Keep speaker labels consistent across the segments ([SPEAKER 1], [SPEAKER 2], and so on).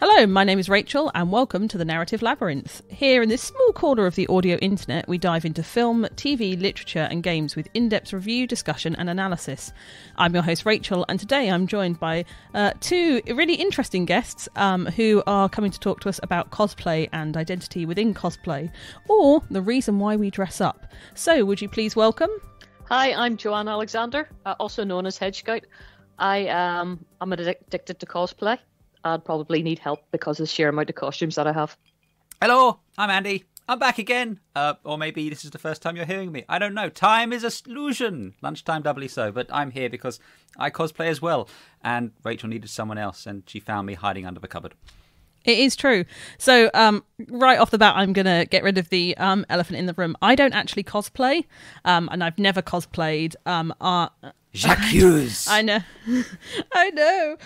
[SPEAKER 1] Hello, my name is Rachel and welcome to the Narrative Labyrinth. Here in this small corner of the audio internet, we dive into film, TV, literature and games with in-depth review, discussion and analysis. I'm your host Rachel, and today I'm joined by two really interesting guests who are coming to talk to us about cosplay and identity within cosplay, or the reason why we dress up. So would you please welcome?
[SPEAKER 2] Hi, I'm Joanne Alexander, also known as Hedge. I'm addicted to cosplay. I'd probably need help because of the sheer amount of costumes that I have.
[SPEAKER 3] Hello, I'm Andy. I'm back again. Or maybe this is the first time you're hearing me. I don't know. Time is an illusion. Lunchtime doubly so. But I'm here because I cosplay as well. And Rachel needed someone else and she found me hiding under the cupboard.
[SPEAKER 1] It is true. So right off the bat, I'm going to get rid of the elephant in the room. I don't actually cosplay, and I've never cosplayed.
[SPEAKER 3] J'accuse.
[SPEAKER 1] I know. I know.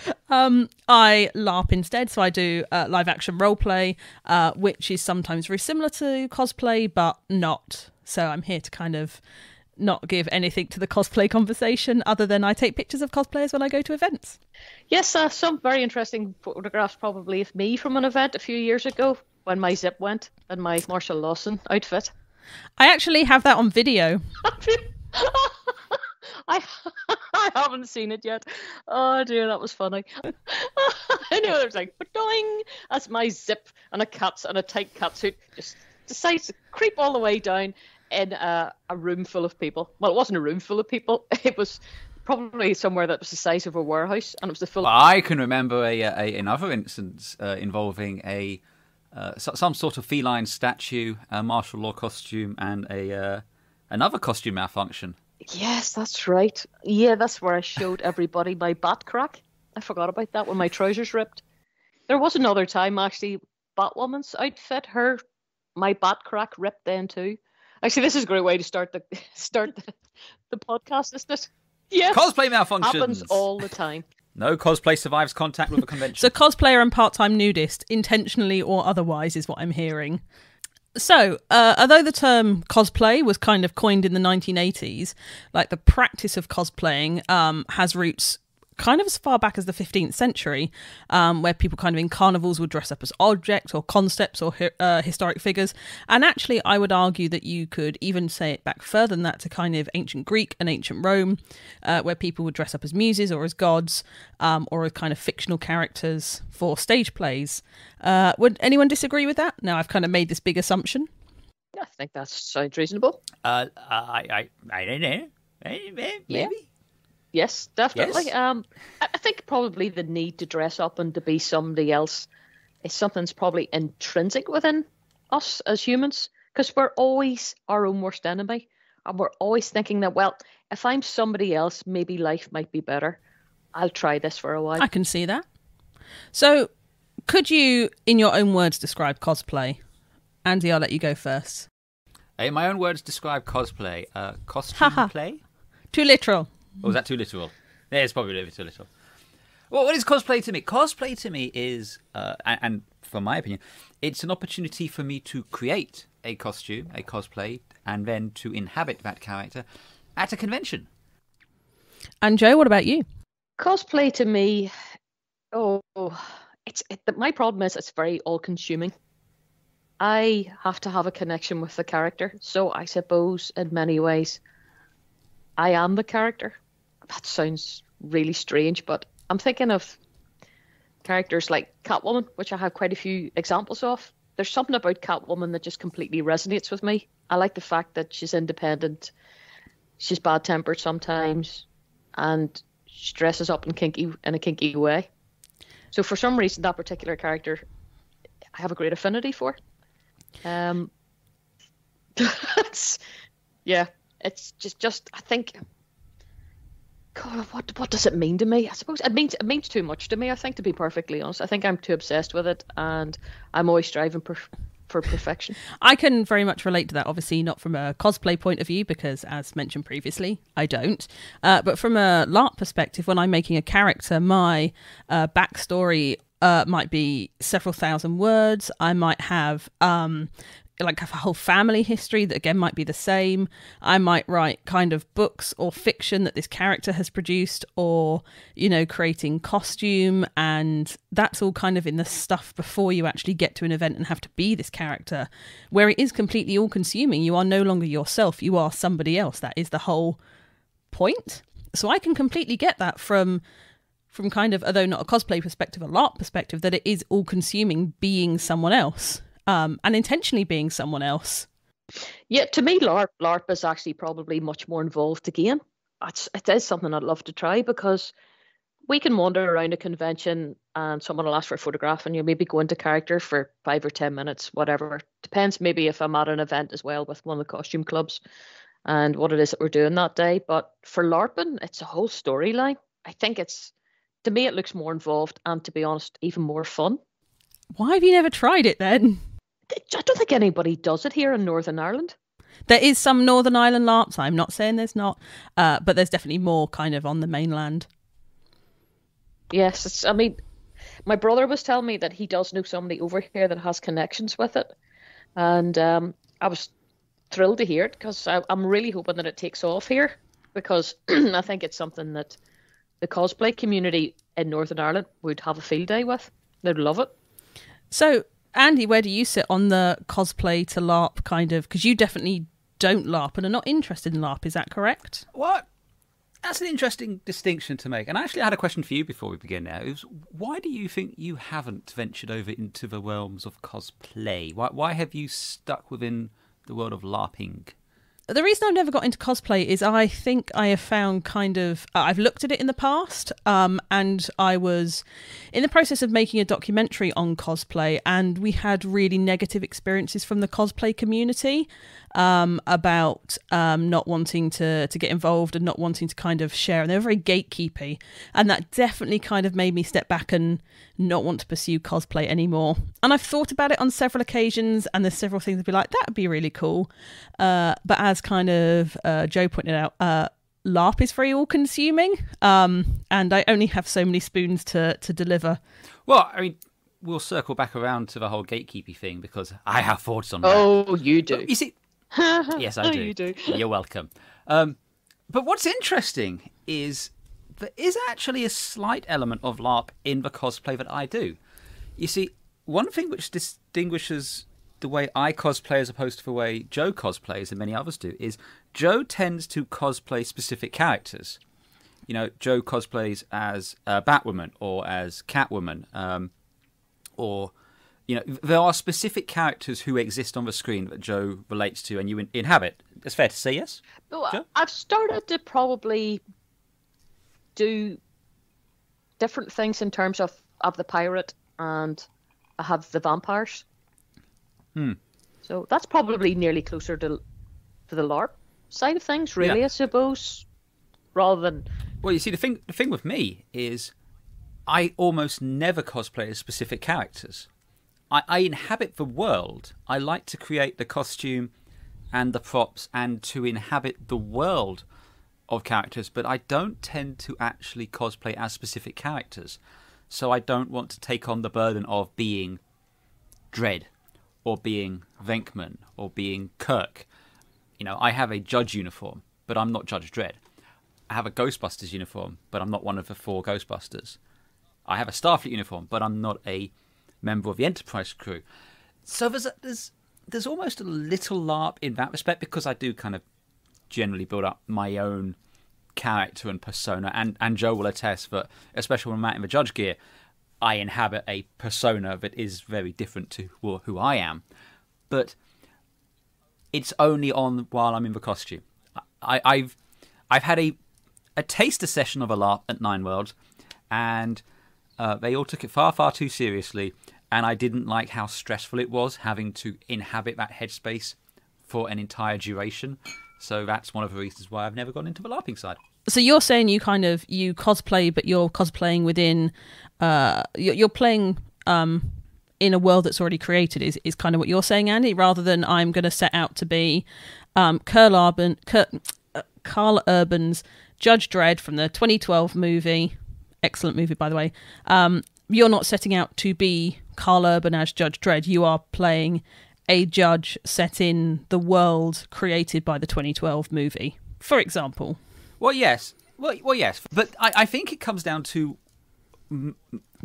[SPEAKER 1] I LARP instead, so I do live action role play, which is sometimes very similar to cosplay, but not. So I'm here to kind of not give anything to the cosplay conversation other than I take pictures of cosplayers when I go to events.
[SPEAKER 2] Yes, some very interesting photographs probably of me from an event a few years ago when my zip went and my Marshall Lawson outfit.
[SPEAKER 1] I actually have that on video.
[SPEAKER 2] I haven't seen it yet. Oh dear, that was funny. I know, it was like, doing. That's my zip and a tight catsuit just decides to creep all the way down in a room full of people. Well, it wasn't a room full of people. It was probably somewhere that was the size of a warehouse, and it was the full.
[SPEAKER 3] Well, I can remember another instance involving some sort of feline statue, a martial law costume, and another costume malfunction.
[SPEAKER 2] Yes, that's right. Yeah, that's where I showed everybody my bat crack. I forgot about that when my trousers ripped. There was another time, actually, Batwoman's outfit, my bat crack ripped then too. Actually, this is a great way to start the podcast, isn't it? Yeah.
[SPEAKER 3] Cosplay malfunctions.
[SPEAKER 2] Happens all the time.
[SPEAKER 3] No cosplay survives contact with a convention.
[SPEAKER 1] So cosplayer and part-time nudist, intentionally or otherwise, is what I'm hearing. So, although the term cosplay was kind of coined in the 1980s, like the practice of cosplaying has roots kind of as far back as the 15th century, where people kind of in carnivals would dress up as objects or concepts or historic figures. And actually, I would argue that you could even say it back further than that to kind of ancient Greek and ancient Rome, where people would dress up as muses or as gods, or as kind of fictional characters for stage plays. Would anyone disagree with that? Now, I've kind of made this big assumption.
[SPEAKER 2] I think that sounds reasonable.
[SPEAKER 3] I don't know. Maybe.
[SPEAKER 2] Yeah. Yes, definitely.
[SPEAKER 3] Yes.
[SPEAKER 2] I think probably the need to dress up and to be somebody else is something that's probably intrinsic within us as humans, because we're always our own worst enemy, and we're always thinking that, well, if I'm somebody else, maybe life might be better. I'll try this for a while.
[SPEAKER 1] I can see that. So, could you, in your own words, describe cosplay? Andy, I'll let you go first.
[SPEAKER 3] In my own words, describe cosplay. Costume play?
[SPEAKER 1] Too literal.
[SPEAKER 3] Or was that too literal? Yeah, it's probably a little bit too literal. Well, what is cosplay to me? Cosplay to me is, and from my opinion, it's an opportunity for me to create a costume, a cosplay, and then to inhabit that character at a convention.
[SPEAKER 1] And Joe, what about you?
[SPEAKER 2] Cosplay to me, my problem is it's very all-consuming. I have to have a connection with the character, so I suppose in many ways I am the character. That sounds really strange, but I'm thinking of characters like Catwoman, which I have quite a few examples of. There's something about Catwoman that just completely resonates with me. I like the fact that she's independent, she's bad-tempered sometimes, and she dresses up in a kinky way. So for some reason, that particular character, I have a great affinity for. It's just I think, God, what does it mean to me? I suppose it means too much to me, I think, to be perfectly honest. I think I'm too obsessed with it, and I'm always striving for perfection.
[SPEAKER 1] I can very much relate to that, obviously not from a cosplay point of view, because as mentioned previously, I don't. But from a LARP perspective, when I'm making a character, my backstory might be several thousand words. I might have like have a whole family history that again might be the same. I might write kind of books or fiction that this character has produced, or, you know, creating costume, and that's all kind of in the stuff before you actually get to an event and have to be this character, where it is completely all consuming. You are no longer yourself, you are somebody else. That is the whole point. So I can completely get that from kind of, although not a cosplay perspective, a LARP perspective, that it is all consuming being someone else. And intentionally being someone else.
[SPEAKER 2] Yeah, to me, LARP is actually probably much more involved again. It is something I'd love to try, because we can wander around a convention and someone will ask for a photograph and you maybe go into character for 5 or 10 minutes, whatever. Depends maybe if I'm at an event as well with one of the costume clubs and what it is that we're doing that day. But for LARPing, it's a whole storyline. I think to me, it looks more involved and, to be honest, even more fun.
[SPEAKER 1] Why have you never tried it then?
[SPEAKER 2] I don't think anybody does it here in Northern Ireland.
[SPEAKER 1] There is some Northern Ireland LARPs. I'm not saying there's not, but there's definitely more kind of on the mainland.
[SPEAKER 2] Yes, I mean, my brother was telling me that he does know somebody over here that has connections with it. And I was thrilled to hear it, because I'm really hoping that it takes off here, because I think it's something that the cosplay community in Northern Ireland would have a field day with. They'd love it.
[SPEAKER 1] So, Andy, where do you sit on the cosplay to LARP kind of? Because you definitely don't LARP and are not interested in LARP, is that correct?
[SPEAKER 3] What? That's an interesting distinction to make. And actually, I had a question for you before we begin now. Why do you think you haven't ventured over into the realms of cosplay? Why have you stuck within the world of LARPing?
[SPEAKER 1] The reason I've never got into cosplay is I think I have found kind of... I've looked at it in the past, and I was in the process of making a documentary on cosplay, and we had really negative experiences from the cosplay community about not wanting to get involved and not wanting to kind of share. And they were very gatekeepy, and that definitely kind of made me step back and not want to pursue cosplay anymore. And I've thought about it on several occasions, and there's several things I'd be like, that would be really cool. But as kind of Joe pointed out, LARP is very all-consuming, and I only have so many spoons to deliver.
[SPEAKER 3] Well, I mean, we'll circle back around to the whole gatekeeping thing, because I have thoughts on that.
[SPEAKER 2] Oh, you do.
[SPEAKER 3] You see, yes, I do.
[SPEAKER 2] You do.
[SPEAKER 3] You're welcome. But what's interesting is there is actually a slight element of LARP in the cosplay that I do. You see, one thing which distinguishes the way I cosplay as opposed to the way Joe cosplays and many others do is Joe tends to cosplay specific characters. You know, Joe cosplays as Batwoman or as Catwoman, or, you know, there are specific characters who exist on the screen that Joe relates to and you inhabit. It's fair to say, yes?
[SPEAKER 2] Well, I've started to probably do different things in terms of the pirate, and I have the vampires. So that's probably nearly closer to the LARP side of things, really, I suppose, rather than...
[SPEAKER 3] Well, you see, the thing with me is I almost never cosplay as specific characters. I inhabit the world. I like to create the costume and the props and to inhabit the world of characters, but I don't tend to actually cosplay as specific characters. So I don't want to take on the burden of being Dredd, or being Venkman, or being Kirk. You know, I have a Judge uniform, but I'm not Judge Dredd. I have a Ghostbusters uniform, but I'm not one of the 4 Ghostbusters. I have a Starfleet uniform, but I'm not a member of the Enterprise crew. So there's almost a little LARP in that respect, because I do kind of generally build up my own character and persona, and Joe will attest that, especially when I'm out in the Judge gear, I inhabit a persona that is very different to who I am. But it's only on while I'm in the costume. I've had a taster session of a LARP at Nine Worlds, and they all took it far, far too seriously, and I didn't like how stressful it was having to inhabit that headspace for an entire duration. So that's one of the reasons why I've never gone into the LARPing side.
[SPEAKER 1] So you're saying you cosplay, but you're cosplaying within, you're playing in a world that's already created, is kind of what you're saying, Andy, rather than I'm going to set out to be Carl Urban's Judge Dredd from the 2012 movie. Excellent movie, by the way. You're not setting out to be Carl Urban as Judge Dredd. You are playing a judge set in the world created by the 2012 movie, for example.
[SPEAKER 3] Well, yes. Well, yes. But I think it comes down to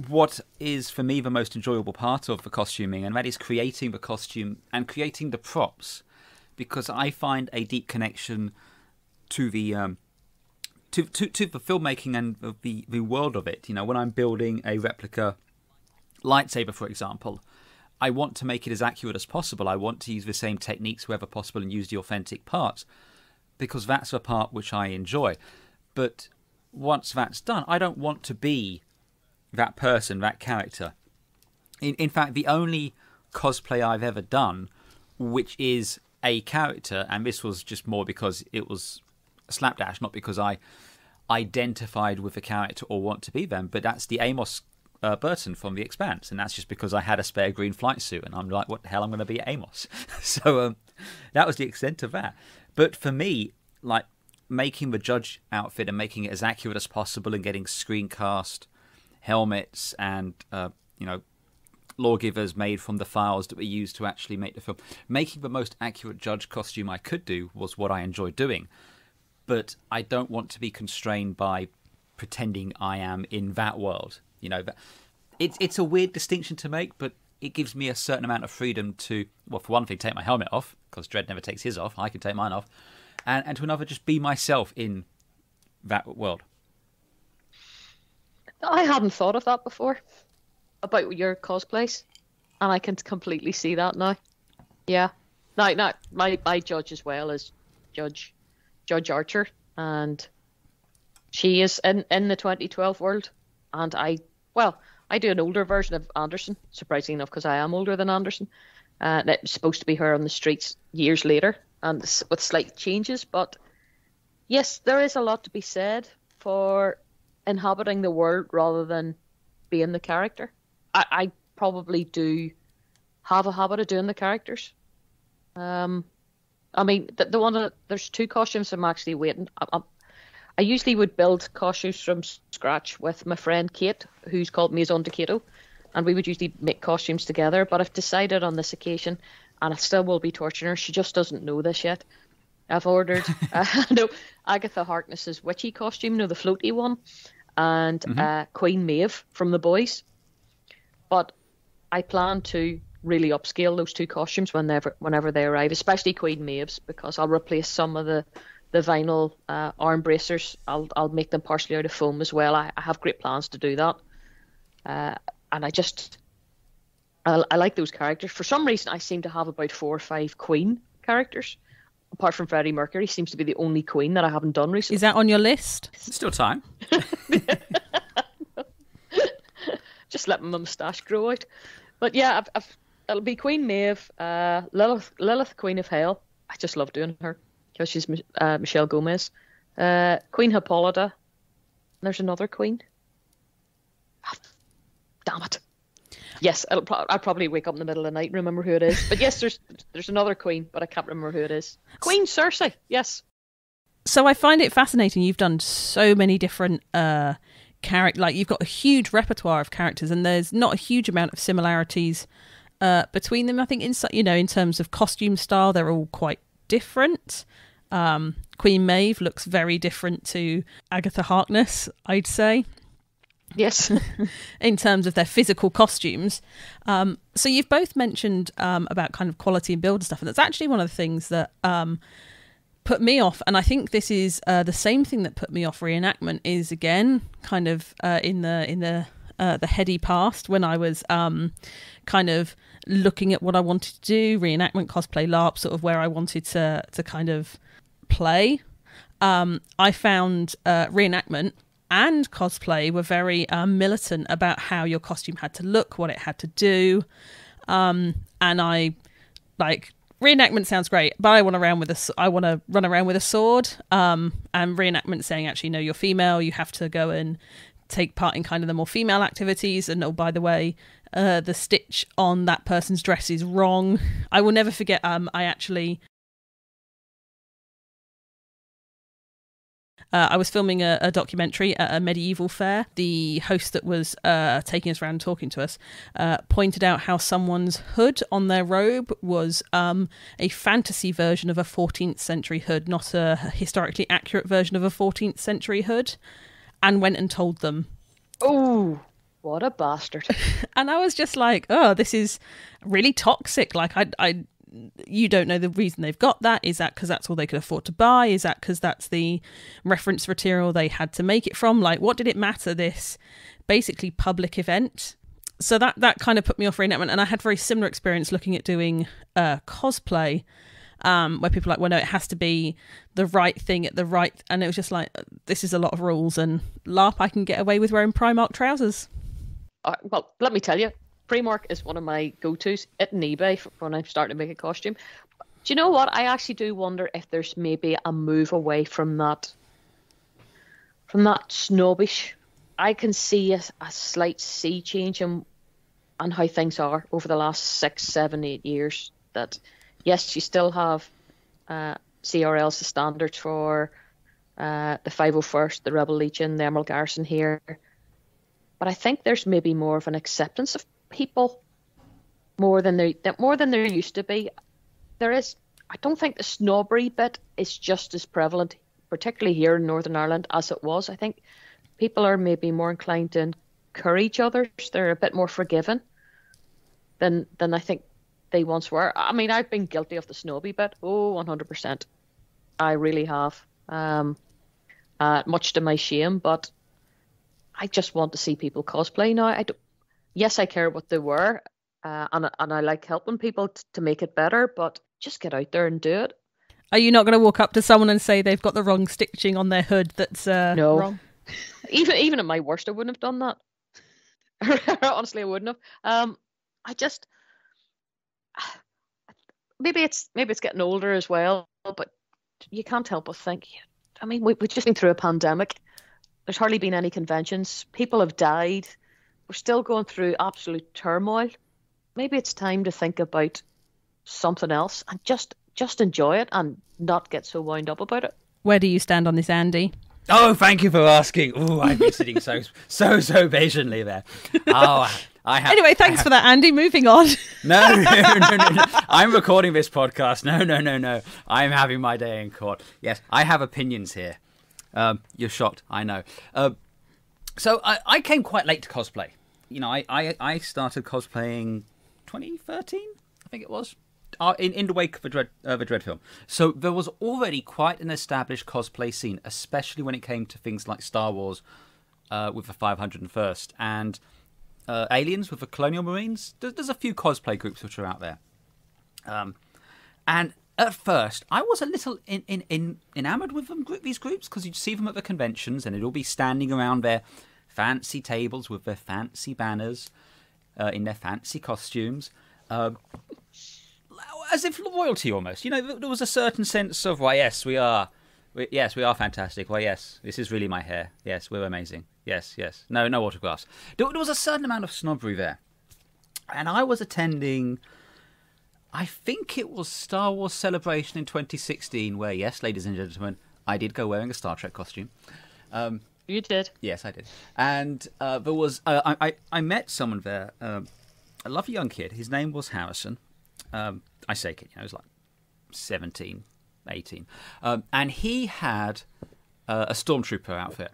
[SPEAKER 3] what is, for me, the most enjoyable part of the costuming, and that is creating the costume and creating the props, because I find a deep connection to the to the filmmaking and the world of it. You know, when I'm building a replica lightsaber, for example, I want to make it as accurate as possible. I want to use the same techniques wherever possible and use the authentic parts, because that's the part which I enjoy. But once that's done, I don't want to be that person, that character. In fact, the only cosplay I've ever done, which is a character, and this was just more because it was slapdash, not because I identified with the character or want to be them, but that's the Amos Burton from The Expanse, and that's just because I had a spare green flight suit, and I'm like, what the hell, I'm going to be Amos. So that was the extent of that. But for me, like, making the judge outfit and making it as accurate as possible and getting screencast helmets and lawgivers made from the files that we used to actually make the film, making the most accurate judge costume I could do was what I enjoyed doing. But I don't want to be constrained by pretending I am in that world. You know, it's a weird distinction to make, but it gives me a certain amount of freedom to, well, for one thing, take my helmet off, because Dredd never takes his off. I can take mine off. And to another, just be myself in that world.
[SPEAKER 2] I hadn't thought of that before, about your cosplays, and I can completely see that now. Yeah. Now, my judge as well is Judge Archer, and she is in the 2012 world, and I do an older version of Anderson, surprisingly enough, because I am older than Anderson. It's supposed to be her on the streets years later, and with slight changes. But yes, there is a lot to be said for inhabiting the world rather than being the character. I probably do have a habit of doing the characters. I mean, the one that there's two costumes I'm actually waiting. I usually would build costumes from scratch with my friend Kate, who's called Maison de Cato, and we would usually make costumes together. But I've decided on this occasion, and I still will be torturing her. She just doesn't know this yet. I've ordered Agatha Harkness's witchy costume, the floaty one, and Queen Maeve from The Boys. But I plan to really upscale those two costumes whenever they arrive, especially Queen Maeve's, because I'll replace some of the vinyl arm bracers. I'll make them partially out of foam as well. I have great plans to do that. And I like those characters. For some reason, I seem to have about 4 or 5 Queen characters. Apart from Freddie Mercury, seems to be the only Queen that I haven't done recently.
[SPEAKER 1] Is that on your list?
[SPEAKER 3] Still time.
[SPEAKER 2] Just letting my moustache grow out. But yeah, it'll be Queen Maeve, Lilith, Queen of Hell. I just love doing her because she's Michelle Gomez. Queen Hippolyta. There's another queen. Damn it. Yes, I'll probably wake up in the middle of the night and remember who it is. But yes, there's another queen, but I can't remember who it is. Queen Cersei, yes.
[SPEAKER 1] So I find it fascinating. You've done so many different characters. Like, you've got a huge repertoire of characters, and there's not a huge amount of similarities between them. I think in terms of costume style, they're all quite different. Queen Maeve looks very different to Agatha Harkness, I'd say.
[SPEAKER 2] Yes.
[SPEAKER 1] In terms of their physical costumes. So you've both mentioned about kind of quality and build and stuff, and that's actually one of the things that put me off, and I think this is the same thing that put me off reenactment, is again kind of in the heady past, when I was kind of looking at what I wanted to do, reenactment, cosplay, LARP, sort of where I wanted to kind of play. I found reenactment and cosplay were very militant about how your costume had to look, what it had to do. And I, like, reenactment sounds great, but I want to run around with a sword. And reenactment saying, actually, no, you're female, you have to go and take part in kind of the more female activities. And oh, by the way, the stitch on that person's dress is wrong. I will never forget, I was filming a documentary at a medieval fair. The host that was taking us around and talking to us pointed out how someone's hood on their robe was a fantasy version of a 14th century hood, not a historically accurate version of a 14th century hood, and went and told them.
[SPEAKER 2] Oh, what a bastard.
[SPEAKER 1] And I was just like, oh, this is really toxic. Like, you don't know the reason they've got that. Is that because that's all they could afford to buy? Is that because that's the reference material they had to make it from? Like, what did it matter, this basically public event? So that kind of put me off reenactment. And I had very similar experience looking at doing cosplay, where people are like, well, no, it has to be the right thing at the right... And it was just like, this is a lot of rules. And LARP, I can get away with wearing Primark trousers.
[SPEAKER 2] Well, let me tell you, Primark is one of my go-tos at eBay for when I'm starting to make a costume. Do you know what? I actually do wonder if there's maybe a move away from that snobbish. I can see a slight sea change in how things are over the last 6, 7, 8 years. That, yes, you still have CRLs, the standards for the 501st, the Rebel Legion, the Emerald Garrison here. But I think there's maybe more of an acceptance of people more than there used to be. There is. I don't think the snobbery bit is just as prevalent, particularly here in Northern Ireland, as it was. I think people are maybe more inclined to encourage others. They're a bit more forgiving than I think they once were. I mean, I've been guilty of the snobby bit. Oh, 100%. I really have. Much to my shame, but I just want to see people cosplay now. Yes, I care what they wear, and I like helping people to make it better, but just get out there and do it.
[SPEAKER 1] Are you not going to walk up to someone and say they've got the wrong stitching on their hood that's
[SPEAKER 2] no.
[SPEAKER 1] wrong?
[SPEAKER 2] Even at my worst, I wouldn't have done that. Honestly, I wouldn't have. I just... Maybe it's getting older as well, but you can't help but think, I mean, we've just been through a pandemic. There's hardly been any conventions. People have died. We're still going through absolute turmoil. Maybe it's time to think about something else and just enjoy it and not get so wound up about it.
[SPEAKER 1] Where do you stand on this, Andy?
[SPEAKER 3] Oh, thank you for asking. Oh, I've been sitting so patiently there. Oh,
[SPEAKER 1] Anyway, thanks for that, Andy. Moving on.
[SPEAKER 3] No. I'm recording this podcast. No. I'm having my day in court. Yes, I have opinions here. You're shocked, I know. So I came quite late to cosplay. You know, I started cosplaying 2013, I think it was, in the wake of the Dread film. So there was already quite an established cosplay scene, especially when it came to things like Star Wars with the 501st and Aliens with the Colonial Marines. There's a few cosplay groups which are out there. And at first, I was a little enamored with these groups, because you'd see them at the conventions and they'd all be standing around their fancy tables with their fancy banners in their fancy costumes. As if royalty almost. You know, there was a certain sense of, why, yes, we are fantastic. Why, yes, this is really my hair. Yes, we're amazing. Yes. No autographs. There was a certain amount of snobbery there. And I was attending, I think it was Star Wars Celebration in 2016, where, yes, ladies and gentlemen, I did go wearing a Star Trek costume.
[SPEAKER 2] You did?
[SPEAKER 3] Yes, I did. And there was, I met someone there, a lovely young kid. His name was Harrison. I say kid, he was like 17, 18. And he had a Stormtrooper outfit.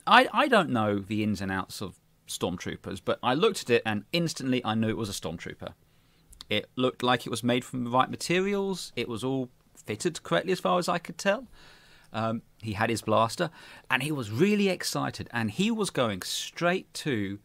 [SPEAKER 3] I don't know the ins and outs of Stormtroopers, but I looked at it and instantly I knew it was a Stormtrooper. It looked like it was made from the right materials. It was all fitted correctly as far as I could tell. He had his blaster and he was really excited, and he was going straight to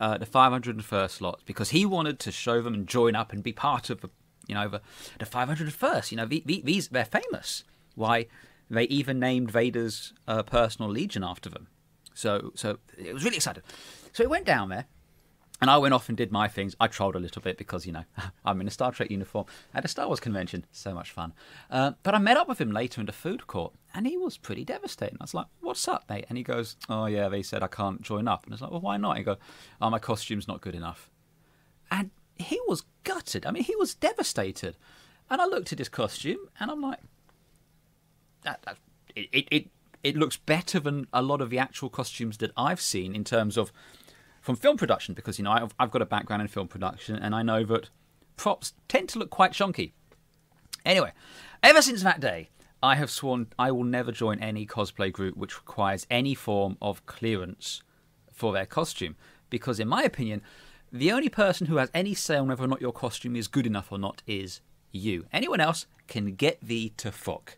[SPEAKER 3] the 501st lot because he wanted to show them and join up and be part of the 501st. You know, these they're famous. Why, they even named Vader's personal legion after them. So it was really excited. So he went down there, and I went off and did my things. I trolled a little bit because, you know, I'm in a Star Trek uniform at a Star Wars convention. So much fun. But I met up with him later in the food court, and he was pretty devastated. I was like, what's up, mate? And he goes, oh, yeah, they said I can't join up. And I was like, well, why not? He goes, oh, my costume's not good enough. And he was gutted. I mean, he was devastated. And I looked at his costume, and I'm like, it looks better than a lot of the actual costumes that I've seen in terms of from film production, because I've got a background in film production, and I know that props tend to look quite chunky. Anyway, ever since that day, I have sworn I will never join any cosplay group which requires any form of clearance for their costume, because in my opinion, the only person who has any say on whether or not your costume is good enough or not is you. Anyone else can get thee to fuck.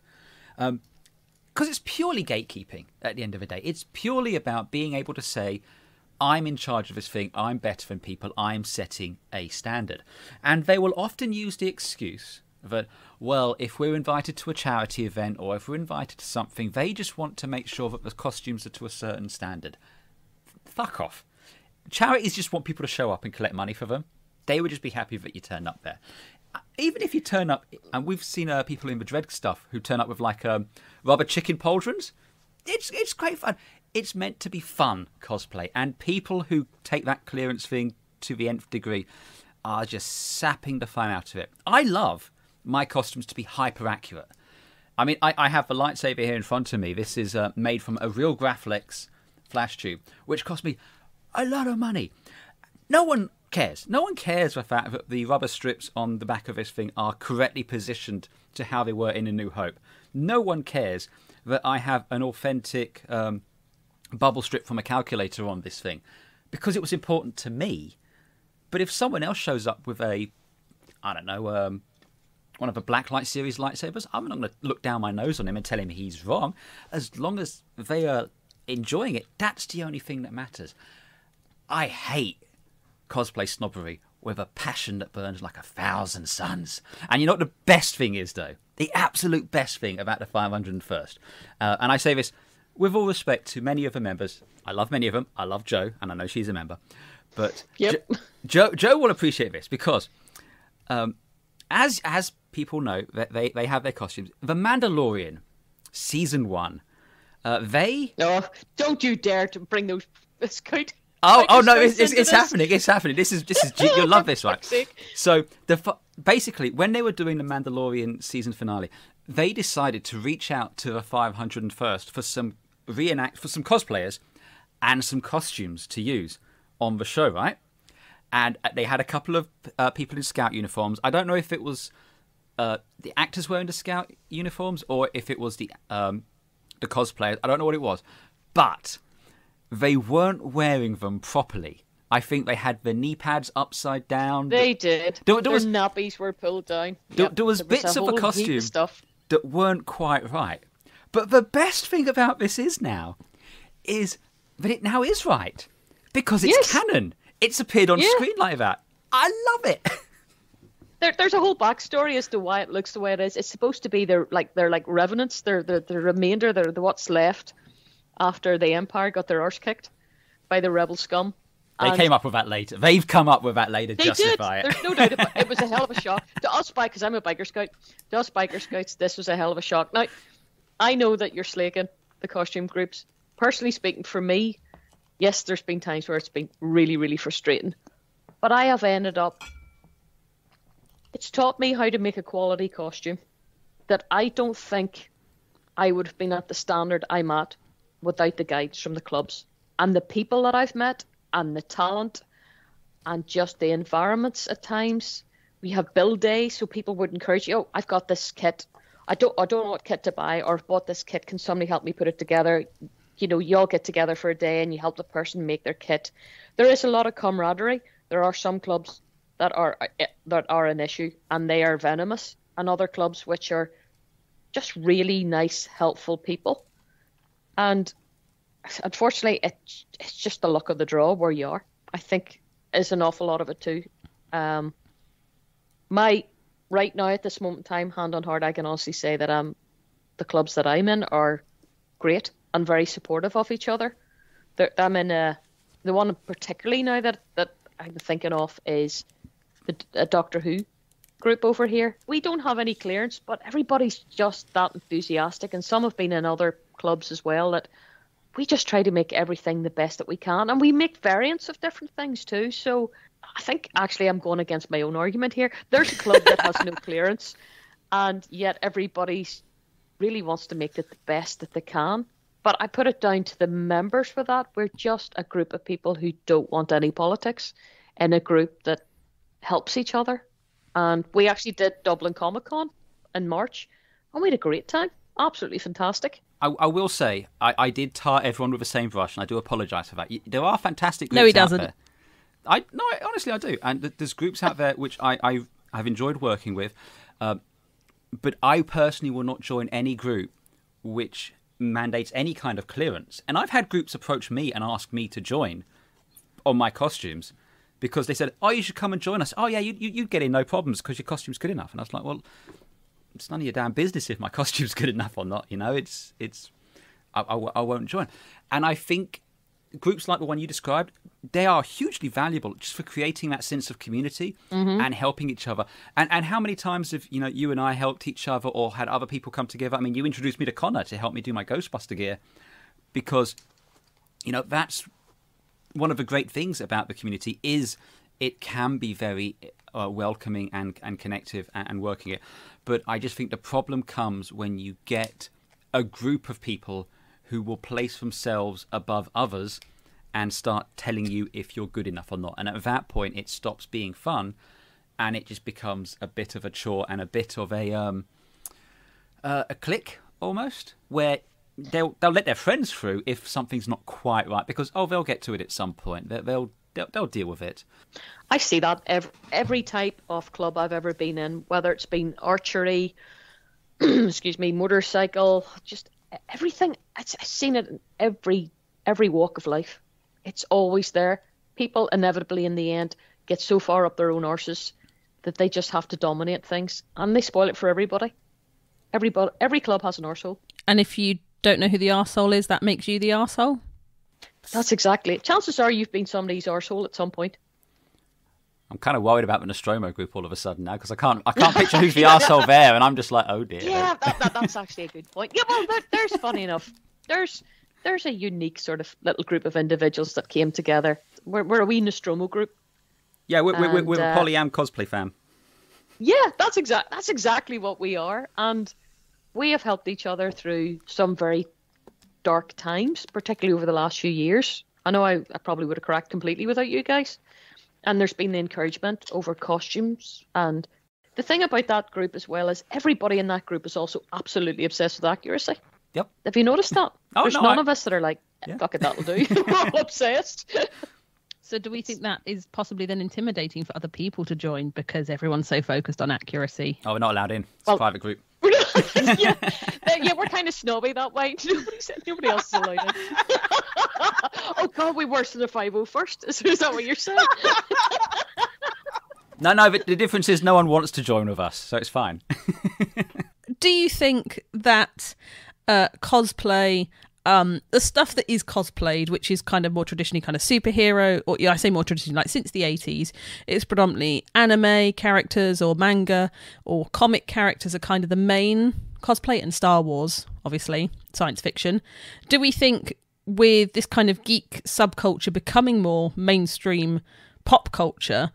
[SPEAKER 3] Because it's purely gatekeeping at the end of the day. It's purely about being able to say, I'm in charge of this thing, I'm better than people, I'm setting a standard. And they will often use the excuse that, well, if we're invited to a charity event or if we're invited to something, they just want to make sure that the costumes are to a certain standard. Fuck off. Charities just want people to show up and collect money for them. They would just be happy that you turn up there. Even if you turn up, and we've seen people in the Dread stuff who turn up with like rubber chicken pauldrons. It's great fun. It's meant to be fun cosplay, and people who take that clearance thing to the nth degree are just sapping the fun out of it. I love my costumes to be hyper accurate. I mean, I have the lightsaber here in front of me. This is made from a real Graflex flash tube, which cost me a lot of money. No one cares. No one cares the fact that the rubber strips on the back of this thing are correctly positioned to how they were in A New Hope. No one cares that I have an authentic bubble strip from a calculator on this thing, because it was important to me. But if someone else shows up with a, I don't know, one of the Blacklight series lightsabers, I'm not going to look down my nose on him and tell him he's wrong. As long as they are enjoying it, that's the only thing that matters. I hate cosplay snobbery with a passion that burns like 1,000 suns. And you know what the best thing is, though? The absolute best thing about the 501st. And I say this with all respect to many of the members. I love many of them. I love Jo, and I know she's a member. But
[SPEAKER 2] yep.
[SPEAKER 3] Jo will appreciate this, because as people know, that they have their costumes. The Mandalorian, Season 1, they...
[SPEAKER 2] No, don't you dare to bring those out.
[SPEAKER 3] Oh no! It's happening. It's happening. This is you'll love this, right? So basically, when they were doing the Mandalorian season finale, they decided to reach out to the 501st for some cosplayers and some costumes to use on the show, right? And they had a couple of people in Scout uniforms. I don't know if it was the actors wearing the Scout uniforms or if it was the cosplayers. I don't know what it was, but they weren't wearing them properly. I think they had the knee pads upside down.
[SPEAKER 2] They did. Their nappies were pulled down.
[SPEAKER 3] There was bits of a costume that weren't quite right. But the best thing about this is that it now is right. Because it's canon. It's appeared on screen like that. I love it.
[SPEAKER 2] There's a whole backstory as to why it looks the way it is. It's supposed to be they're like revenants. They're the remainder. They're what's left after the Empire got their arse kicked by the rebel scum.
[SPEAKER 3] They came up with that later. They've come up with that later to justify it.
[SPEAKER 2] There's no doubt about it. It was a hell of a shock. To us, because I'm a biker scout, to us biker scouts, this was a hell of a shock. Now, I know that you're slaking the costume groups. Personally speaking, for me, yes, there's been times where it's been really, really frustrating. But I have ended up... It's taught me how to make a quality costume that I don't think I would have been at the standard I'm at without the guides from the clubs. And the people that I've met, and the talent, and just the environments at times. We have build days, so people would encourage you, I've got this kit. I don't know what kit to buy, or bought this kit. Can somebody help me put it together? You know, you all get together for a day and you help the person make their kit. There is a lot of camaraderie. There are some clubs that are an issue, and they are venomous, and other clubs which are just really nice, helpful people. And unfortunately, it's just the luck of the draw where you are. I think is an awful lot of it too. Right now at this moment in time, hand on heart, I can honestly say that the clubs that I'm in are great and very supportive of each other. I'm in the one particularly now that I'm thinking of is the Doctor Who group over here. We don't have any clearance, but everybody's just that enthusiastic, and some have been in other clubs as well, that we just try to make everything the best that we can, and we make variants of different things too. So I think actually I'm going against my own argument here. There's a club that has no clearance, and yet everybody's really wants to make it the best that they can. But I put it down to the members for that. We're just a group of people who don't want any politics, in a group that helps each other. And we actually did Dublin Comic Con in March, and we had a great time. Absolutely fantastic.
[SPEAKER 3] I will say, I did tar everyone with the same brush, and I do apologise for that. There are fantastic groups
[SPEAKER 1] No, he
[SPEAKER 3] out
[SPEAKER 1] doesn't.
[SPEAKER 3] there. Honestly, I do. And there's groups out there which I have enjoyed working with. But I personally will not join any group which mandates any kind of clearance. And I've had groups approach me and ask me to join on my costumes because they said, "Oh, you should come and join us." "Oh, yeah, you'd get in no problems because your costume's good enough." And I was like, well, it's none of your damn business if my costume's good enough or not. You know, I won't join. And I think groups like the one you described, they are hugely valuable just for creating that sense of community and helping each other. And how many times have you and I helped each other or had other people come together? I mean, you introduced me to Connor to help me do my Ghostbuster gear because that's one of the great things about the community is it can be very welcoming and connective and working it. But I just think the problem comes when you get a group of people who will place themselves above others and start telling you if you're good enough or not. And at that point, it stops being fun, and it just becomes a bit of a chore and a bit of a clique almost, where they'll let their friends through if something's not quite right because they'll get to it at some point. They'll deal with it.
[SPEAKER 2] I see that every type of club I've ever been in, whether it's been archery, excuse me, motorcycle, just everything. I've seen it in every walk of life. It's always there. People inevitably in the end get so far up their own arses that they just have to dominate things, and they spoil it for everybody. Every club has an arsehole. And
[SPEAKER 1] if you don't know who the arsehole is, that makes you the arsehole?
[SPEAKER 2] That's exactly it. Chances are you've been somebody's arsehole at some point.
[SPEAKER 3] I'm kind of worried about the Nostromo group all of a sudden now because I can't picture who's the arsehole there, and I'm just like, oh dear.
[SPEAKER 2] Yeah, that's actually a good point. Yeah, well, there's funny enough. There's a unique sort of little group of individuals that came together. We're a wee Nostromo group.
[SPEAKER 3] Yeah, we're a Polyam cosplay fam.
[SPEAKER 2] Yeah, that's exactly what we are, and we have helped each other through some very dark times, particularly over the last few years. I know I probably would have cracked completely without you guys. And there's been the encouragement over costumes. And the thing about that group as well is everybody in that group is also absolutely obsessed with accuracy.
[SPEAKER 3] Yep.
[SPEAKER 2] Have you noticed that? There's none of us that are like, fuck it, that'll do. We're all obsessed.
[SPEAKER 1] So do we think that is possibly then intimidating for other people to join because everyone's so focused on accuracy?
[SPEAKER 3] Oh, we're not allowed in. It's a private group.
[SPEAKER 2] yeah, we're kind of snobby that way. Nobody else is allowed in. Oh God, we're worse than the 501st. Is that what you're saying?
[SPEAKER 3] No, but the difference is no one wants to join with us, so it's fine.
[SPEAKER 1] Do you think that cosplay, the stuff that is cosplayed, which is kind of more traditionally kind of superhero, or I say more traditionally, like since the 80s, it's predominantly anime characters or manga or comic characters are kind of the main cosplay, and Star Wars, obviously, science fiction. Do we think with this kind of geek subculture becoming more mainstream pop culture,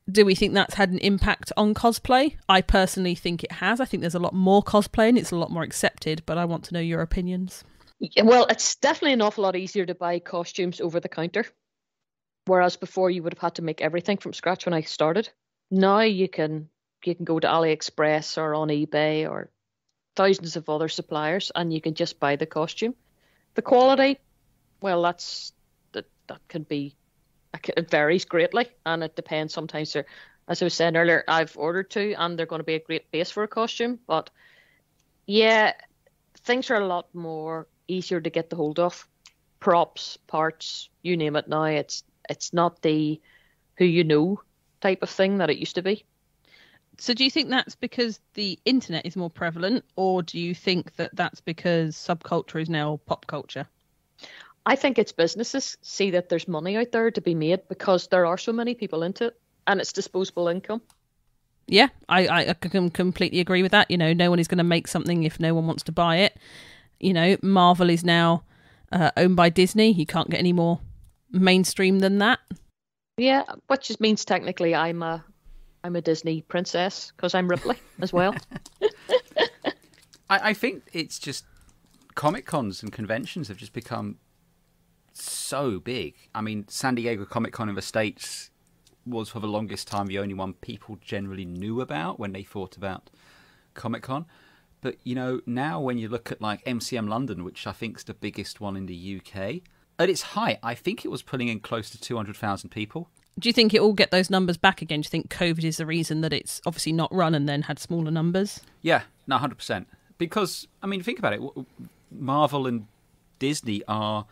[SPEAKER 1] do we think that's had an impact on cosplay? I personally think it has. I think there's a lot more cosplay and it's a lot more accepted, but I want to know your opinions.
[SPEAKER 2] Well, it's definitely an awful lot easier to buy costumes over the counter. Whereas before you would have had to make everything from scratch when I started. Now you can go to AliExpress or on eBay or thousands of other suppliers and you can just buy the costume. The quality, well, that can be, it varies greatly and it depends. Sometimes as I was saying earlier, I've ordered two and they're going to be a great base for a costume. But yeah, things are a lot more easier to get the hold of. Props, parts, you name it now. It's not the who you know type of thing that it used to be.
[SPEAKER 1] So do you think that's because the internet is more prevalent, or do you think that that's because subculture is now pop culture?
[SPEAKER 2] I think it's businesses see that there's money out there to be made because there are so many people into it and it's disposable income.
[SPEAKER 1] Yeah, I can completely agree with that. You know, no one is going to make something if no one wants to buy it. You know, Marvel is now owned by Disney. You can't get any more mainstream than that.
[SPEAKER 2] Yeah, which just means technically I'm a Disney princess because I'm Ripley as well.
[SPEAKER 3] I think it's just Comic Cons and conventions have just become so big. I mean, San Diego Comic Con in the States was for the longest time the only one people generally knew about when they thought about Comic Con. But, you know, now when you look at like MCM London, which I think is the biggest one in the UK, at its height, I think it was pulling in close to 200,000 people.
[SPEAKER 1] Do you think it will get those numbers back again? Do you think COVID is the reason that it's obviously not run and then had smaller numbers?
[SPEAKER 3] Yeah, no, 100%. Because, I mean, think about it. Marvel and Disney are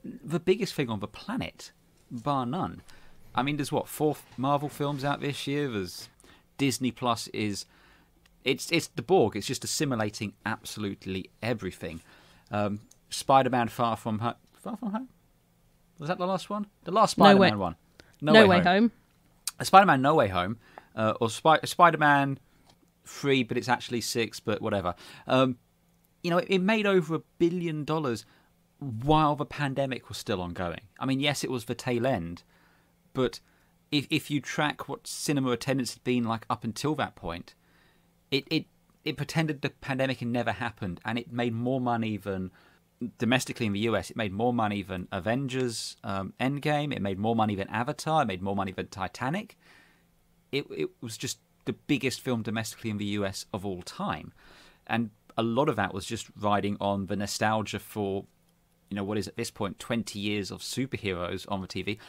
[SPEAKER 3] the biggest thing on the planet, bar none. I mean, there's 4 Marvel films out this year. There's Disney Plus is... It's the Borg. It's just assimilating absolutely everything. Spider-Man Far From Home? Was that the last one? The last Spider-Man one.
[SPEAKER 1] No Way Home.
[SPEAKER 3] Spider-Man No Way Home. Or Spider-Man 3, but it's actually 6, but whatever. You know, it made over $1 billion while the pandemic was still ongoing. I mean, yes, it was the tail end, but if you track what cinema attendance had been like up until that point, it pretended the pandemic had never happened, and it made more money than, domestically in the US, it made more money than Avengers Endgame, it made more money than Avatar, it made more money than Titanic. It was just the biggest film domestically in the US of all time. And a lot of that was just riding on the nostalgia for, you know, what is at this point 20 years of superheroes on the TV.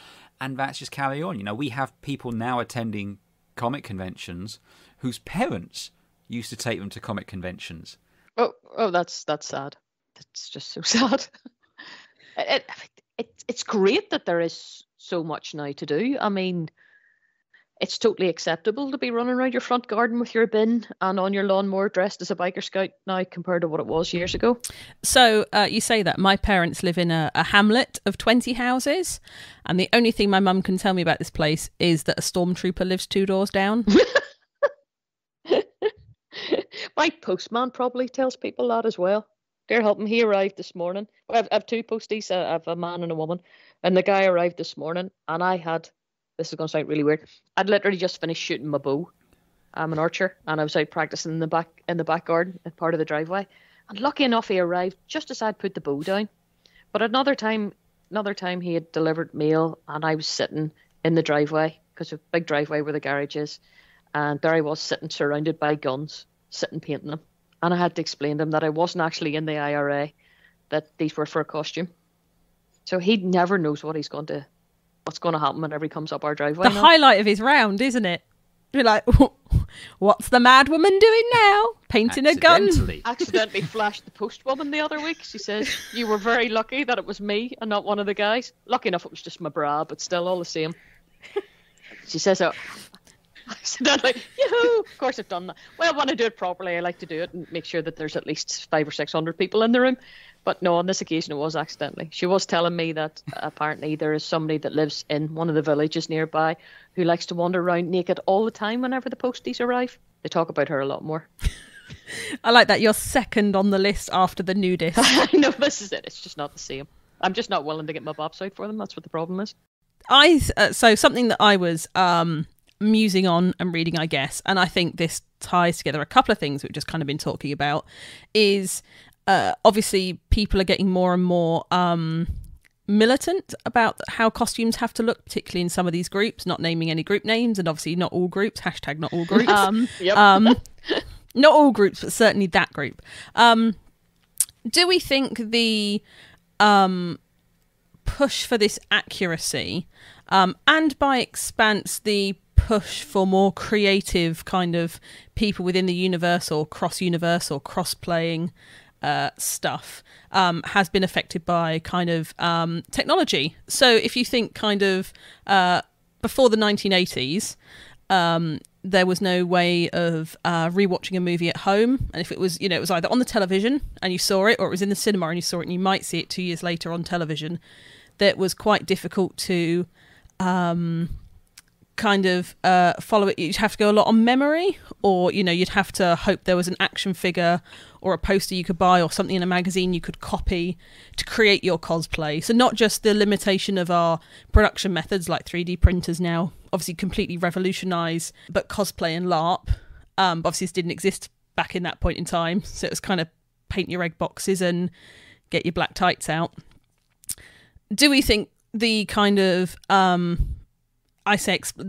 [SPEAKER 3] And that's just carry on. You know, we have people now attending comic conventions whose parents used to take them to comic conventions.
[SPEAKER 2] Oh, that's sad. That's just so sad. It's great that there is so much now to do. I mean, it's totally acceptable to be running around your front garden with your bin and on your lawnmower dressed as a biker scout now compared to what it was years ago.
[SPEAKER 1] So you say that. My parents live in a hamlet of 20 houses, and the only thing my mum can tell me about this place is that a stormtrooper lives 2 doors down.
[SPEAKER 2] My postman probably tells people that as well. Dear help him, he arrived this morning. I have 2 posties, I have a man and a woman, and the guy arrived this morning, and this is going to sound really weird, I'd literally just finished shooting my bow. I'm an archer, and I was out practicing in the back garden as part of the driveway, and lucky enough he arrived just as I'd put the bow down. But another time he had delivered mail, and I was sitting in the driveway, because of a big driveway where the garage is, and there I was sitting surrounded by guns, sitting painting them. And I had to explain to him that I wasn't actually in the IRA, that these were for a costume. So he never knows what's going to happen whenever he comes up our driveway.
[SPEAKER 1] The highlight of his round, isn't it? You're like, what's the mad woman doing now? Painting a gun?
[SPEAKER 2] Accidentally flashed the postwoman the other week. She says, you were very lucky that it was me and not one of the guys. Lucky enough it was just my bra, but still all the same. She says, accidentally, yoo-hoo! Of course I've done that. Well, when I do it properly, I like to do it and make sure that there's at least 500 or 600 people in the room. But no, on this occasion it was accidentally. She was telling me that apparently there is somebody that lives in one of the villages nearby who likes to wander around naked all the time whenever the posties arrive. They talk about her a lot more.
[SPEAKER 1] I like that. You're second on the list after the nudist.
[SPEAKER 2] I know, this is it. It's just not the same. I'm just not willing to get my bops out for them. That's what the problem is.
[SPEAKER 1] So something that I was musing on and reading, I guess, and I think this ties together a couple of things we've just kind of been talking about, is obviously people are getting more and more militant about how costumes have to look, particularly in some of these groups, not naming any group names, and obviously not all groups, hashtag not all groups. Not all groups, but certainly that group. Do we think the push for this accuracy, and by expanse the push for more creative kind of people within the universe or cross-universe or cross-playing stuff has been affected by kind of technology? So if you think kind of before the 1980s, there was no way of rewatching a movie at home, and if it was, it was either on the television and you saw it, or it was in the cinema and you saw it, and you might see it 2 years later on television. That was quite difficult to kind of follow it. You'd have to go a lot on memory, or you'd have to hope there was an action figure or a poster you could buy or something in a magazine you could copy to create your cosplay. So not just the limitation of our production methods, like 3D printers now obviously completely revolutionise, but cosplay and LARP, obviously this didn't exist back in that point in time. So it was kind of paint your egg boxes and get your black tights out. Do we think the kind of the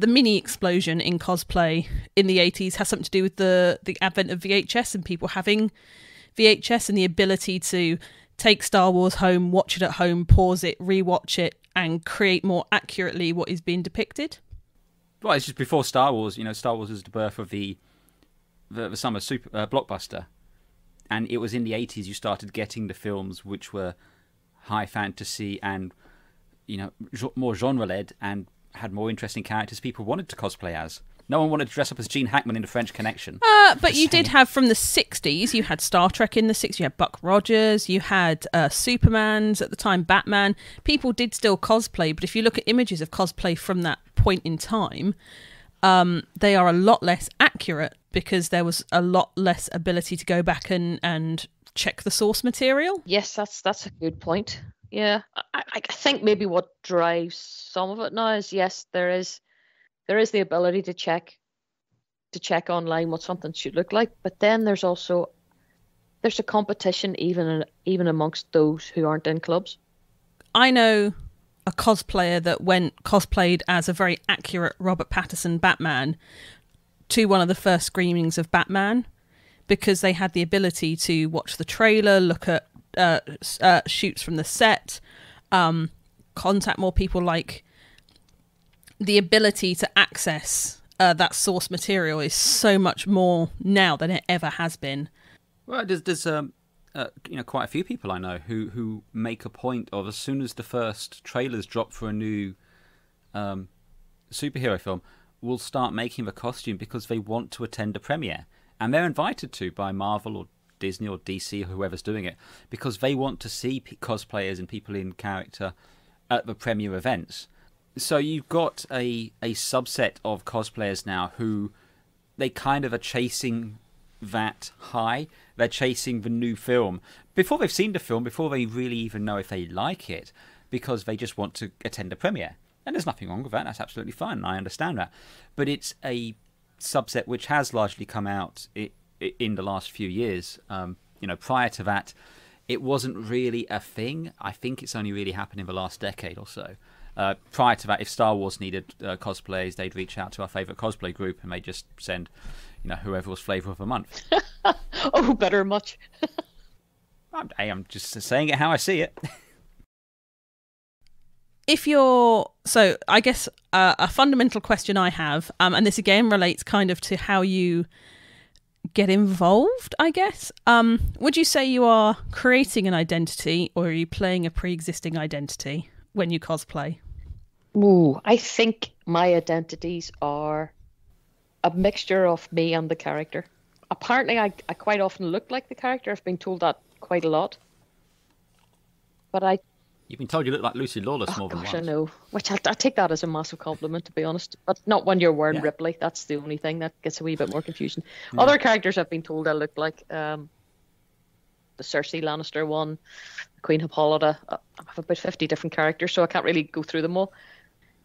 [SPEAKER 1] mini explosion in cosplay in the 80s has something to do with the advent of VHS and people having VHS and the ability to take Star Wars home, watch it at home, pause it, rewatch it, and create more accurately what is being depicted?
[SPEAKER 3] Well, it's just before Star Wars. Star Wars was the birth of the summer super blockbuster, and it was in the 80s you started getting the films which were high fantasy and more genre-led and had more interesting characters people wanted to cosplay as. No one wanted to dress up as Gene Hackman in The French Connection.
[SPEAKER 1] But you did have, from the 60s, you had Star Trek in the 60s, you had Buck Rogers, you had Supermans at the time, Batman. People did still cosplay, but if you look at images of cosplay from that point in time, they are a lot less accurate because there was a lot less ability to go back and check the source material.
[SPEAKER 2] Yes, that's a good point. Yeah, I think maybe what drives some of it now is, yes, there is the ability to check online what something should look like, but then there's a competition even amongst those who aren't in clubs.
[SPEAKER 1] I know a cosplayer that cosplayed as a very accurate Robert Pattinson Batman to one of the first screenings of Batman because they had the ability to watch the trailer, look at shoots from the set, contact more people. Like, the ability to access that source material is so much more now than it ever has been.
[SPEAKER 3] Well, there's quite a few people I know who make a point of, as soon as the first trailers drop for a new superhero film, will start making the costume because they want to attend a premiere, and they're invited to by Marvel or Disney or DC or whoever's doing it because they want to see cosplayers and people in character at the premiere events. So you've got a subset of cosplayers now who they kind of are chasing that high. They're chasing the new film before they've seen the film, before they really even know if they like it, because they just want to attend a premiere. And there's nothing wrong with that. That's absolutely fine. I understand that. But it's a subset which has largely come out in the last few years. Prior to that, it wasn't really a thing. I think it's only really happened in the last decade or so. Prior to that, if Star Wars needed cosplays, they'd reach out to our favourite cosplay group and they'd just send, whoever was flavour of the month.
[SPEAKER 2] Oh, better much.
[SPEAKER 3] I'm just saying it how I see it.
[SPEAKER 1] So I guess a fundamental question I have, and this again relates kind of to how you get involved, I guess. Would you say you are creating an identity or are you playing a pre-existing identity when you cosplay?
[SPEAKER 2] Ooh, I think my identities are a mixture of me and the character. Apparently, I quite often look like the character. I've been told that quite a lot. But
[SPEAKER 3] You've been told you look like Lucy Lawless more than once.
[SPEAKER 2] I know. Which I take that as a massive compliment, to be honest. But not when you're wearing Ripley. That's the only thing that gets a wee bit more confusion. Yeah. Other characters I've been told I look like the Cersei Lannister one, the Queen Hippolyta. I have about 50 different characters, so I can't really go through them all.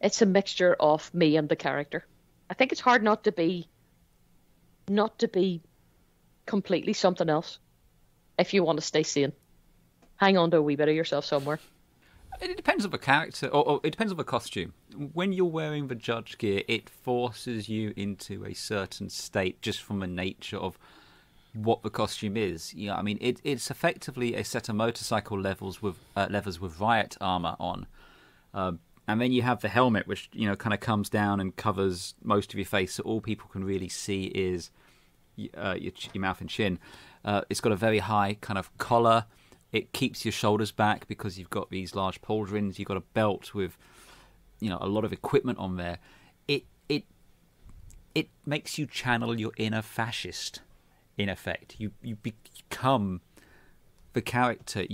[SPEAKER 2] It's a mixture of me and the character. I think it's hard not to be completely something else if you want to stay sane. Hang on to a wee bit of yourself somewhere.
[SPEAKER 3] It depends on the character, or it depends on the costume. When you're wearing the judge gear, it forces you into a certain state just from the nature of what the costume is. It's effectively a set of motorcycle levers with riot armor on, and then you have the helmet, which kind of comes down and covers most of your face, so all people can really see is your mouth and chin. It's got a very high kind of collar. It keeps your shoulders back because you've got these large pauldrons. You've got a belt with, a lot of equipment on there. It makes you channel your inner fascist, in effect. You become the character.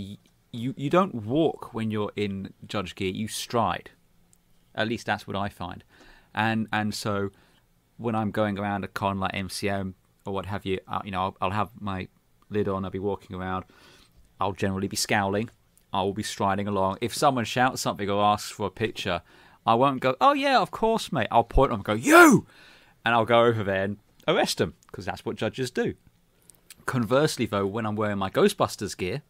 [SPEAKER 3] You don't walk when you're in judge gear. You stride. At least that's what I find. And so when I'm going around a con like MCM or what have you, I'll have my lid on. I'll be walking around. I'll generally be scowling. I will be striding along. If someone shouts something or asks for a picture, I won't go, "Oh yeah, of course, mate." I'll point them and go, "You!" And I'll go over there and arrest them, because that's what judges do. Conversely, though, when I'm wearing my Ghostbusters gear,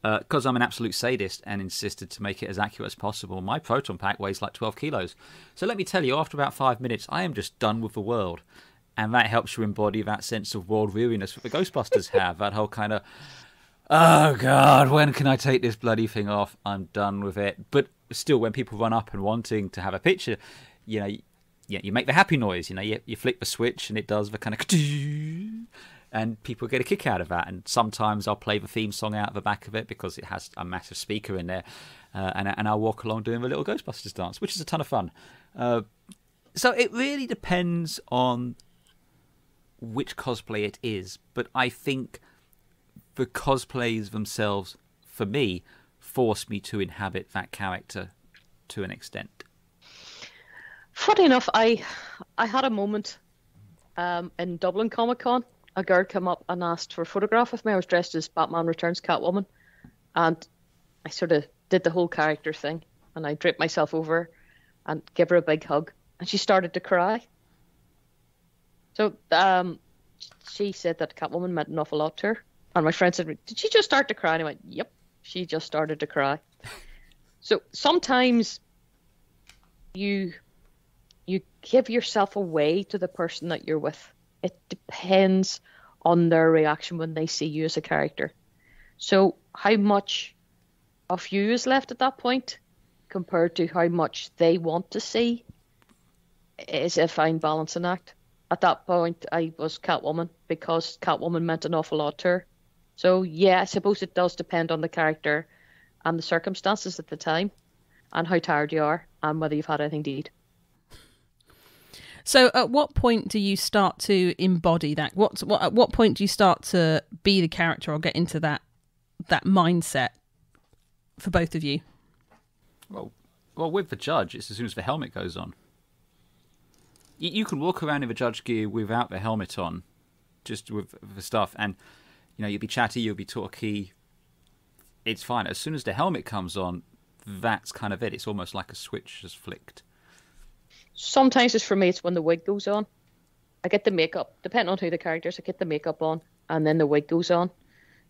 [SPEAKER 3] because I'm an absolute sadist and insisted to make it as accurate as possible, my proton pack weighs like 12 kilos. So let me tell you, after about 5 minutes, I am just done with the world. And that helps you embody that sense of world weariness that the Ghostbusters have. That whole kind of, oh God, when can I take this bloody thing off? I'm done with it. But still, when people run up and wanting to have a picture, you know, you make the happy noise. You know, you flick the switch and it does the kind of, and people get a kick out of that. And sometimes I'll play the theme song out of the back of it because it has a massive speaker in there, and I'll walk along doing the little Ghostbusters dance, which is a ton of fun. So it really depends on which cosplay it is, but I think the cosplays themselves, for me, force me to inhabit that character to an extent.
[SPEAKER 2] Funny enough, I had a moment in Dublin Comic Con. A girl came up and asked for a photograph with me. I was dressed as Batman Returns Catwoman, and I sort of did the whole character thing, and I draped myself over her and gave her a big hug, and she started to cry. So she said that Catwoman meant an awful lot to her, and my friend said, "Did she just start to cry?" And I went, "Yep, she just started to cry." So sometimes you give yourself away to the person that you're with. It depends on their reaction when they see you as a character. So how much of you is left at that point compared to how much they want to see is a fine balancing act. At that point, I was Catwoman because Catwoman meant an awful lot to her. So yeah, I suppose it does depend on the character and the circumstances at the time and how tired you are and whether you've had anything to eat.
[SPEAKER 1] So at what point do you start to embody that? At what point do you start to be the character or get into that mindset for both of you?
[SPEAKER 3] Well, with the Judge, it's as soon as the helmet goes on. You can walk around in the Judge gear without the helmet on, just with the stuff, and you know you'll be chatty, you'll be talky. It's fine. As soon as the helmet comes on, that's kind of it. It's almost like a switch is flicked.
[SPEAKER 2] Sometimes it's for me, it's when the wig goes on. I get the makeup, depending on who the character is, I get the makeup on, and then the wig goes on.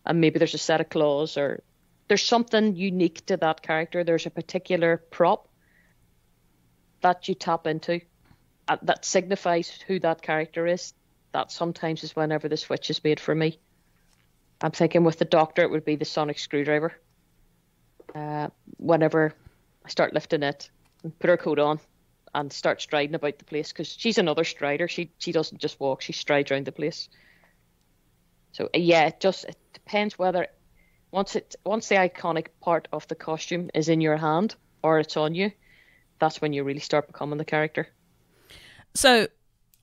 [SPEAKER 2] And maybe there's a set of claws, or there's something unique to that character. There's a particular prop that you tap into that signifies who that character is. That sometimes is whenever the switch is made for me. I'm thinking with the Doctor, it would be the sonic screwdriver. Whenever I start lifting it and put her coat on, and start striding about the place, because she's another strider. She doesn't just walk; she strides around the place. So yeah, it depends whether once the iconic part of the costume is in your hand or it's on you, that's when you really start becoming the character.
[SPEAKER 1] So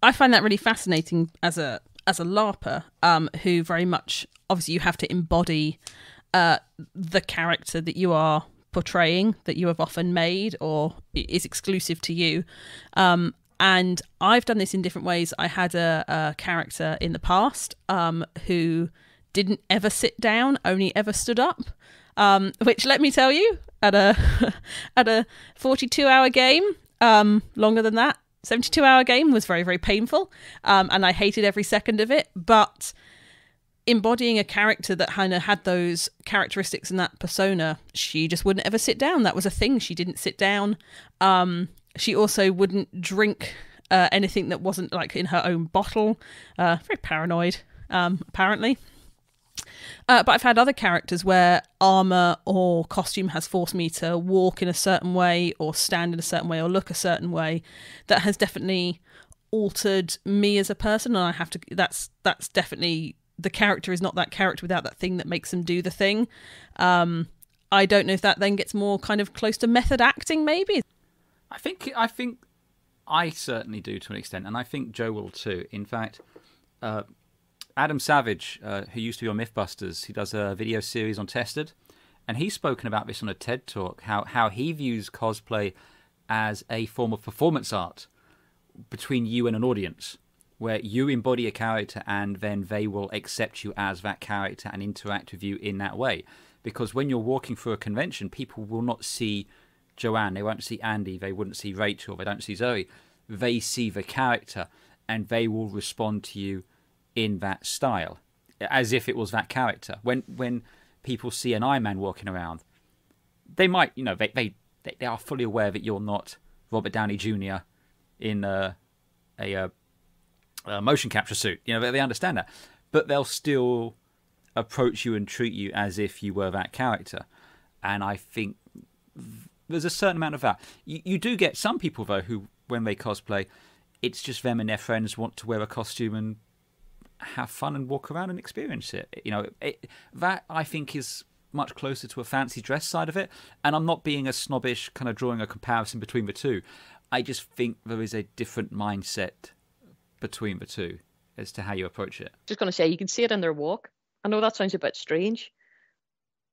[SPEAKER 1] I find that really fascinating as a LARPer, who very much obviously you have to embody the character that you are portraying, that you have often made or is exclusive to you. And I've done this in different ways. I had a character in the past who didn't ever sit down, only ever stood up, which, let me tell you, at a 42-hour game, longer than that, 72-hour game was very, very painful, and I hated every second of it. But embodying a character that kind of had those characteristics and that persona, she just wouldn't ever sit down. That was a thing. She didn't sit down. She also wouldn't drink anything that wasn't like in her own bottle. Very paranoid, apparently. But I've had other characters where armor or costume has forced me to walk in a certain way or stand in a certain way or look a certain way. That has definitely altered me as a person, and I have to. That's definitely. The character is not that character without that thing that makes them do the thing. I don't know if that then gets more kind of close to method acting, maybe.
[SPEAKER 3] I think I certainly do to an extent, and I think Joe will too. In fact, Adam Savage, who used to be on Mythbusters, he does a video series on Tested, and he's spoken about this on a TED Talk, how he views cosplay as a form of performance art between you and an audience, where you embody a character and then they will accept you as that character and interact with you in that way. Because when you're walking through a convention, people will not see Joanne, they won't see Andy, they wouldn't see Rachel, they don't see Zoe. They see the character and they will respond to you in that style. as if it was that character. When people see an Iron Man walking around, they might, they are fully aware that you're not Robert Downey Jr. in a motion capture suit. They understand that, but they'll still approach you and treat you as if you were that character. And I think there's a certain amount of that. You do get some people, though, who, when they cosplay, it's just them and their friends want to wear a costume and have fun and walk around and experience it. That, I think, is much closer to a fancy dress side of it. And I'm not being a snobbish, kind of drawing a comparison between the two. I just think there is a different mindset between the two as to how you approach it.
[SPEAKER 2] Just going to say, you can see it in their walk. I know that sounds a bit strange,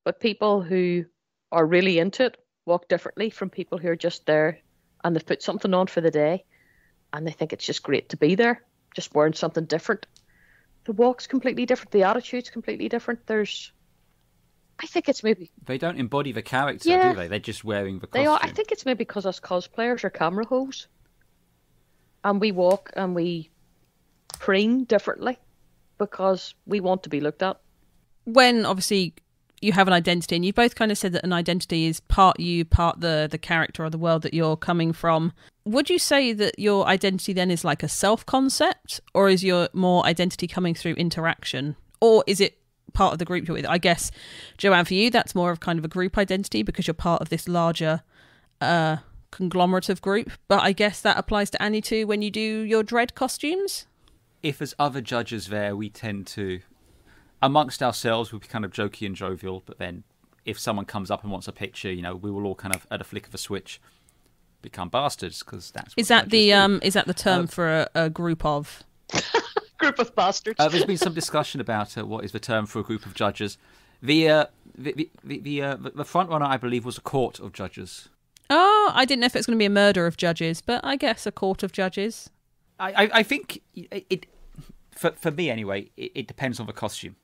[SPEAKER 2] but people who are really into it walk differently from people who are just there and they've put something on for the day and they think it's just great to be there, just wearing something different. The walk's completely different. The attitude's completely different. I think it's maybe...
[SPEAKER 3] They don't embody the character,
[SPEAKER 2] Yeah.
[SPEAKER 3] do they? They're just wearing the costume.
[SPEAKER 2] They are. I think it's maybe because us cosplayers are camera hoes and we walk and we preen differently because we want to be looked at.
[SPEAKER 1] When, obviously, you have an identity, and you both kind of said that an identity is part you, part the character or the world that you're coming from. Would you say that your identity then is like a self-concept, or is your more identity coming through interaction? Or is it part of the group you're with? I guess, Joanne, for you, that's more of kind of a group identity because you're part of this larger conglomerate of group. But I guess that applies to Annie too when you do your Dread costumes?
[SPEAKER 3] If there's other judges there, we tend to... Amongst ourselves, we'll be kind of jokey and jovial, but then if someone comes up and wants a picture, we will all kind of, at a flick of a switch, become bastards, because that's what
[SPEAKER 1] Is that the term
[SPEAKER 3] do.
[SPEAKER 1] for a group of?
[SPEAKER 2] Group of bastards.
[SPEAKER 3] There's been some discussion about what is the term for a group of judges. The front runner, I believe, was a court of judges.
[SPEAKER 1] Oh, I didn't know if it's going to be a murder of judges, but I guess a court of judges.
[SPEAKER 3] I think it for me anyway, it depends on the costume.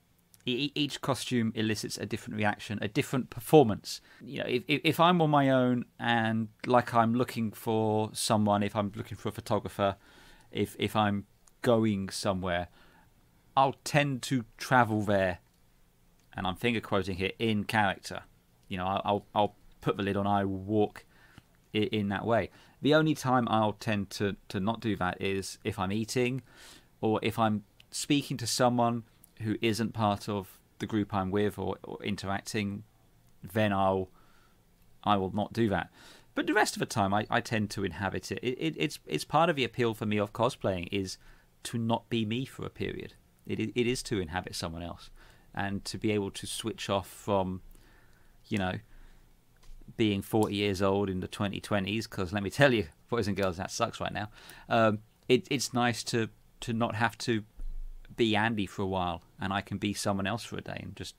[SPEAKER 3] Each costume elicits a different reaction, a different performance. If I'm on my own and like I'm looking for someone, if I'm looking for a photographer, if I'm going somewhere, I'll tend to travel there, and I'm finger quoting here, in character. I'll put the lid on, I will walk in that way. The only time I'll tend to not do that is if I'm eating, or if I'm speaking to someone who isn't part of the group I'm with or interacting, then I will not do that. But the rest of the time, I tend to inhabit it. It's part of the appeal for me of cosplaying is to not be me for a period. It is to inhabit someone else and to be able to switch off from, being 40 years old in the 2020s. Because let me tell you, boys and girls, that sucks right now. It's nice to not have to be Andy for a while, and I can be someone else for a day and just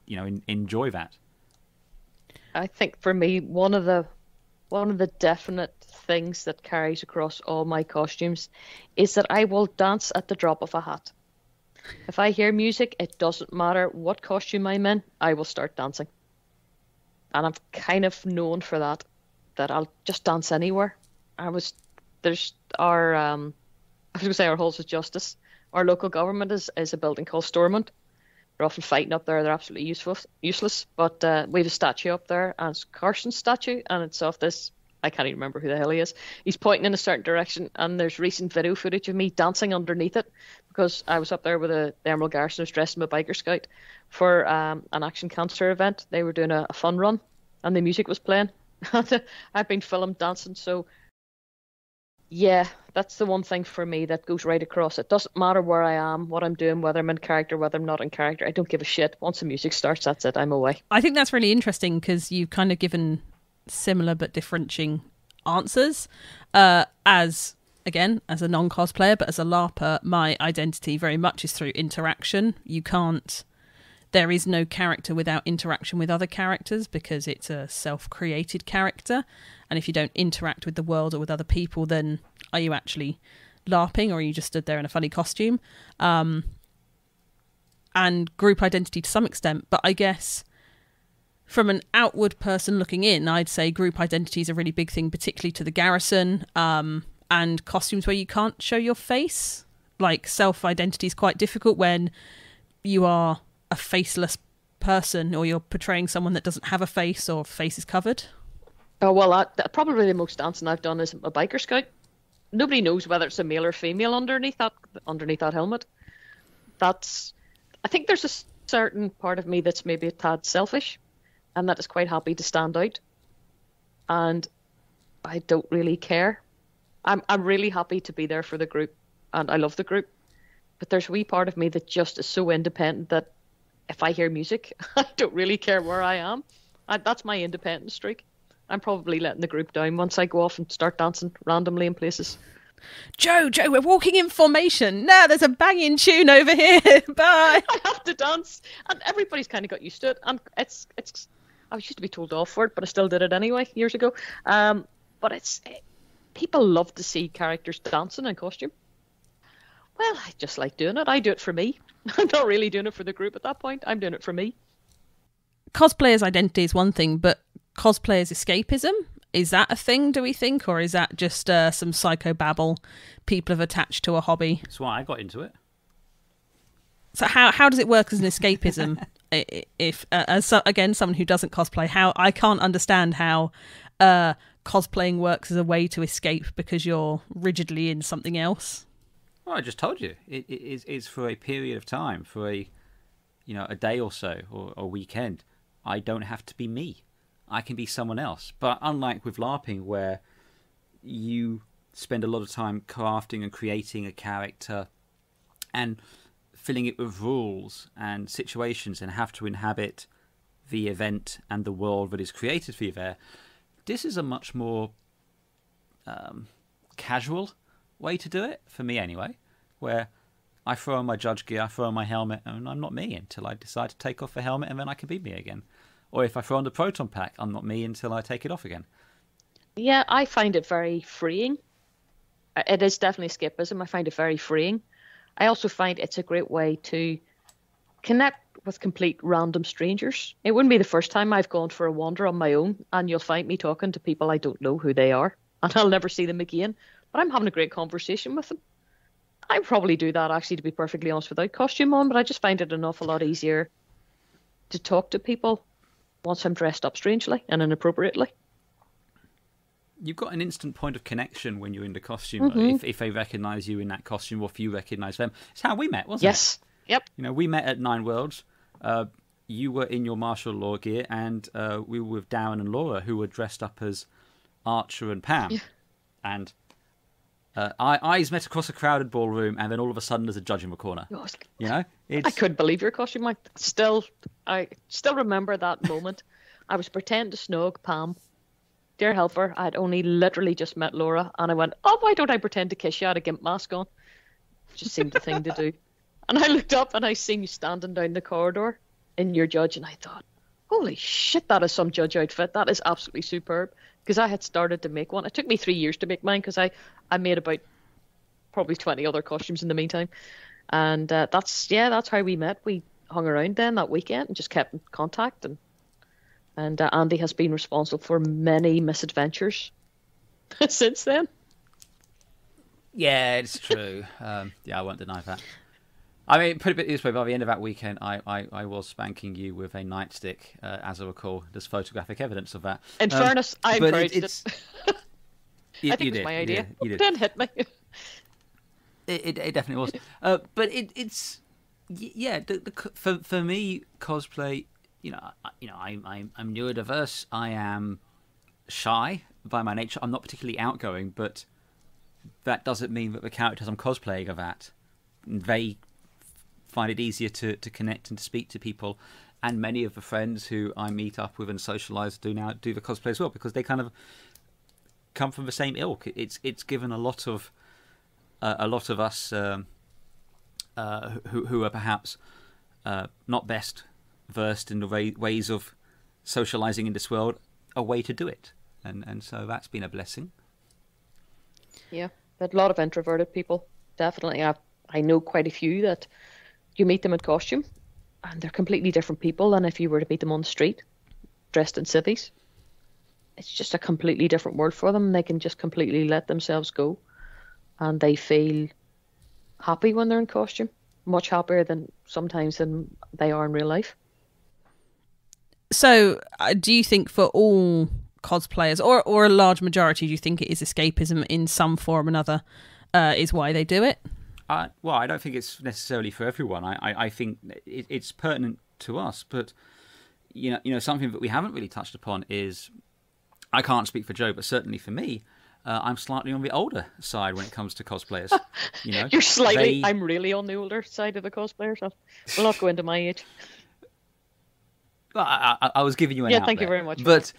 [SPEAKER 3] enjoy that.
[SPEAKER 2] I think for me, one of the definite things that carries across all my costumes is that I will dance at the drop of a hat. If I hear music, it doesn't matter what costume I'm in, I will start dancing. And I'm kind of known for that I'll just dance anywhere. There's our I was going to say our halls of justice. Our local government is a building called Stormont. They're often fighting up there. They're absolutely useless. But we have a statue up there, and it's Carson's statue, and it's of this... I can't even remember who the hell he is. He's pointing in a certain direction, and there's recent video footage of me dancing underneath it because I was up there with the Emerald Garrison. I was dressed in a biker scout for an Action Cancer event. They were doing a fun run, and the music was playing. I've been filmed dancing, so... Yeah, that's the one thing for me that goes right across. It doesn't matter where I am, what I'm doing, whether I'm in character, whether I'm not in character. I don't give a shit. Once the music starts, that's it. I'm away.
[SPEAKER 1] I think that's really interesting because you've kind of given similar but differentiating answers. As a non-cosplayer, but as a LARPer, my identity very much is through interaction. There is no character without interaction with other characters because it's a self-created character. And if you don't interact with the world or with other people, then are you actually LARPing or are you just stood there in a funny costume? And group identity to some extent. But I guess from an outward person looking in, I'd say group identity is a really big thing, particularly to the garrison, and costumes where you can't show your face. Like self-identity is quite difficult when you are a faceless person, or you're portraying someone that doesn't have a face or face is covered?
[SPEAKER 2] Oh, well, probably the most dancing I've done is a biker scout. Nobody knows whether it's a male or female underneath that helmet. I think there's a certain part of me that's maybe a tad selfish, and that is quite happy to stand out. And I don't really care. I'm really happy to be there for the group, and I love the group. But there's a wee part of me that just is so independent that if I hear music, I don't really care where I am. That's my independent streak. I'm probably letting the group down once I go off and start dancing randomly in places.
[SPEAKER 1] Joe, we're walking in formation. No, there's a banging tune over here. Bye.
[SPEAKER 2] I have to dance, and everybody's kind of got used to it. And it's. I used to be told off for it, but I still did it anyway years ago. But people love to see characters dancing in costume. Well, I just like doing it. I do it for me. I'm not really doing it for the group at that point. I'm doing it for me.
[SPEAKER 1] Cosplayer's identity is one thing, but cosplayer's escapism, is that a thing, do we think? Or is that just some psychobabble people have attached to a hobby?
[SPEAKER 3] That's why I got into it.
[SPEAKER 1] So how does it work as an escapism? If again, someone who doesn't cosplay, how I can't understand how cosplaying works as a way to escape because you're rigidly in something else.
[SPEAKER 3] Well, I just told you. It's for a period of time, for a day or so, or a weekend. I don't have to be me. I can be someone else. But unlike with LARPing, where you spend a lot of time crafting and creating a character and filling it with rules and situations and have to inhabit the event and the world that is created for you there, this is a much more casual way to do it, for me anyway, where I throw on my judge gear, I throw on my helmet, and I'm not me until I decide to take off the helmet, and then I can be me again. Or if I throw on the proton pack, I'm not me until I take it off again.
[SPEAKER 2] Yeah, I find it very freeing. It is definitely escapism. I find it very freeing. I also find it's a great way to connect with complete random strangers. It wouldn't be the first time I've gone for a wander on my own, and you'll find me talking to people I don't know who they are, and I'll never see them again. But I'm having a great conversation with them. I probably do that, actually, to be perfectly honest, without costume on, but I just find it an awful lot easier to talk to people once I'm dressed up strangely and inappropriately.
[SPEAKER 3] You've got an instant point of connection when you're in the costume, if they recognise you in that costume, or if you recognise them. It's how we met, wasn't it?
[SPEAKER 2] Yes. Yep.
[SPEAKER 3] We met at Nine Worlds. You were in your martial law gear, and we were with Darren and Laura, who were dressed up as Archer and Pam. Yeah. And eyes met across a crowded ballroom, and then all of a sudden there's a judge in the corner.
[SPEAKER 2] I couldn't believe your costume. I still remember that moment. I was pretending to snog Pam. Dear helper, I had only literally just met Laura, and I went, oh, why don't I pretend to kiss you? I had a gimp mask on. Just seemed the thing to do. And I looked up and I seen you standing down the corridor in your judge, and I thought, holy shit, that is some judge outfit. That is absolutely superb. Because I had started to make one. It took me 3 years to make mine, because I made about probably 20 other costumes in the meantime. And that's how we met. We hung around then that weekend and just kept in contact. And Andy has been responsible for many misadventures since then.
[SPEAKER 3] Yeah, it's true. I won't deny that. I mean, put it this way, by the end of that weekend, I was spanking you with a nightstick, as I recall. There's photographic evidence of that.
[SPEAKER 2] In fairness, I encouraged it. I think it was
[SPEAKER 3] did,
[SPEAKER 2] my idea.
[SPEAKER 3] You did.
[SPEAKER 2] Don't hit me.
[SPEAKER 3] It definitely was. But it's for me, cosplay. I'm neurodiverse. I am shy by my nature. I'm not particularly outgoing, but that doesn't mean that the characters I'm cosplaying are that. They find it easier to connect and to speak to people, and many of the friends who I meet up with and socialise do the cosplay as well, because they kind of come from the same ilk. It's given a lot of us who are perhaps not best versed in the ways of socialising in this world a way to do it, and so that's been a blessing.
[SPEAKER 2] Yeah, but a lot of introverted people, definitely. I know quite a few that you meet them in costume and they're completely different people than if you were to meet them on the street dressed in civvies. It's just a completely different world for them. They can just completely let themselves go, and they feel happy when they're in costume, much happier than they are in real life.
[SPEAKER 1] So, do you think for all cosplayers, or a large majority, do you think it is escapism in some form or another, is why they do it?
[SPEAKER 3] Well, I don't think it's necessarily for everyone. I think it's pertinent to us, but something that we haven't really touched upon is, I can't speak for Joe, but certainly for me, I'm slightly on the older side when it comes to cosplayers.
[SPEAKER 2] You're slightly. I'm really on the older side of the cosplayers. I'll not go into my age.
[SPEAKER 3] Well, I was giving you an out
[SPEAKER 2] thank
[SPEAKER 3] there,
[SPEAKER 2] you very much.
[SPEAKER 3] But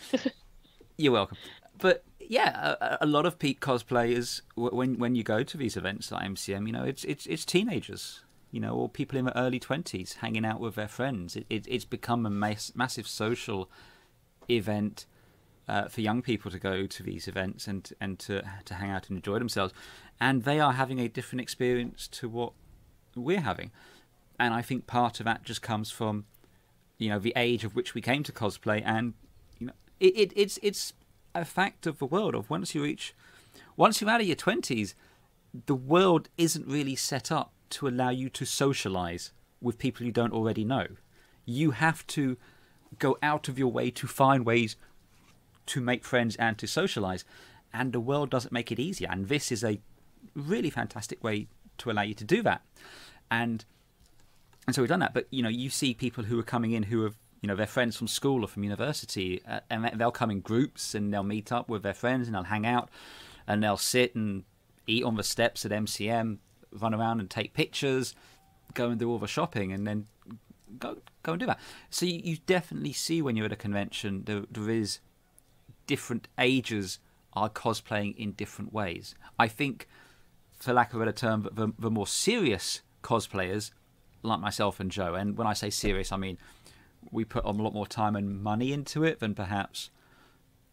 [SPEAKER 3] you're welcome. But yeah, a lot of peak cosplayers, when you go to these events like MCM, it's teenagers, or people in their early 20s hanging out with their friends. It's become a massive social event for young people to go to these events and to hang out and enjoy themselves. And they are having a different experience to what we're having. And I think part of that just comes from the age of which we came to cosplay, and it's a fact of the world of once you're out of your 20s, the world isn't really set up to allow you to socialize with people you don't already know. You have to go out of your way to find ways to make friends and to socialize, and the world doesn't make it easier, and this is a really fantastic way to allow you to do that. And so we've done that. But you see people who are coming in who have they're friends from school or from university, and they'll come in groups and they'll meet up with their friends and they'll hang out and they'll sit and eat on the steps at MCM, run around and take pictures, go and do all the shopping, and then go and do that. So you definitely see when you're at a convention there is different ages are cosplaying in different ways. I think, for lack of a better term, the more serious cosplayers, like myself and Joe, and when I say serious, I mean we put a lot more time and money into it than perhaps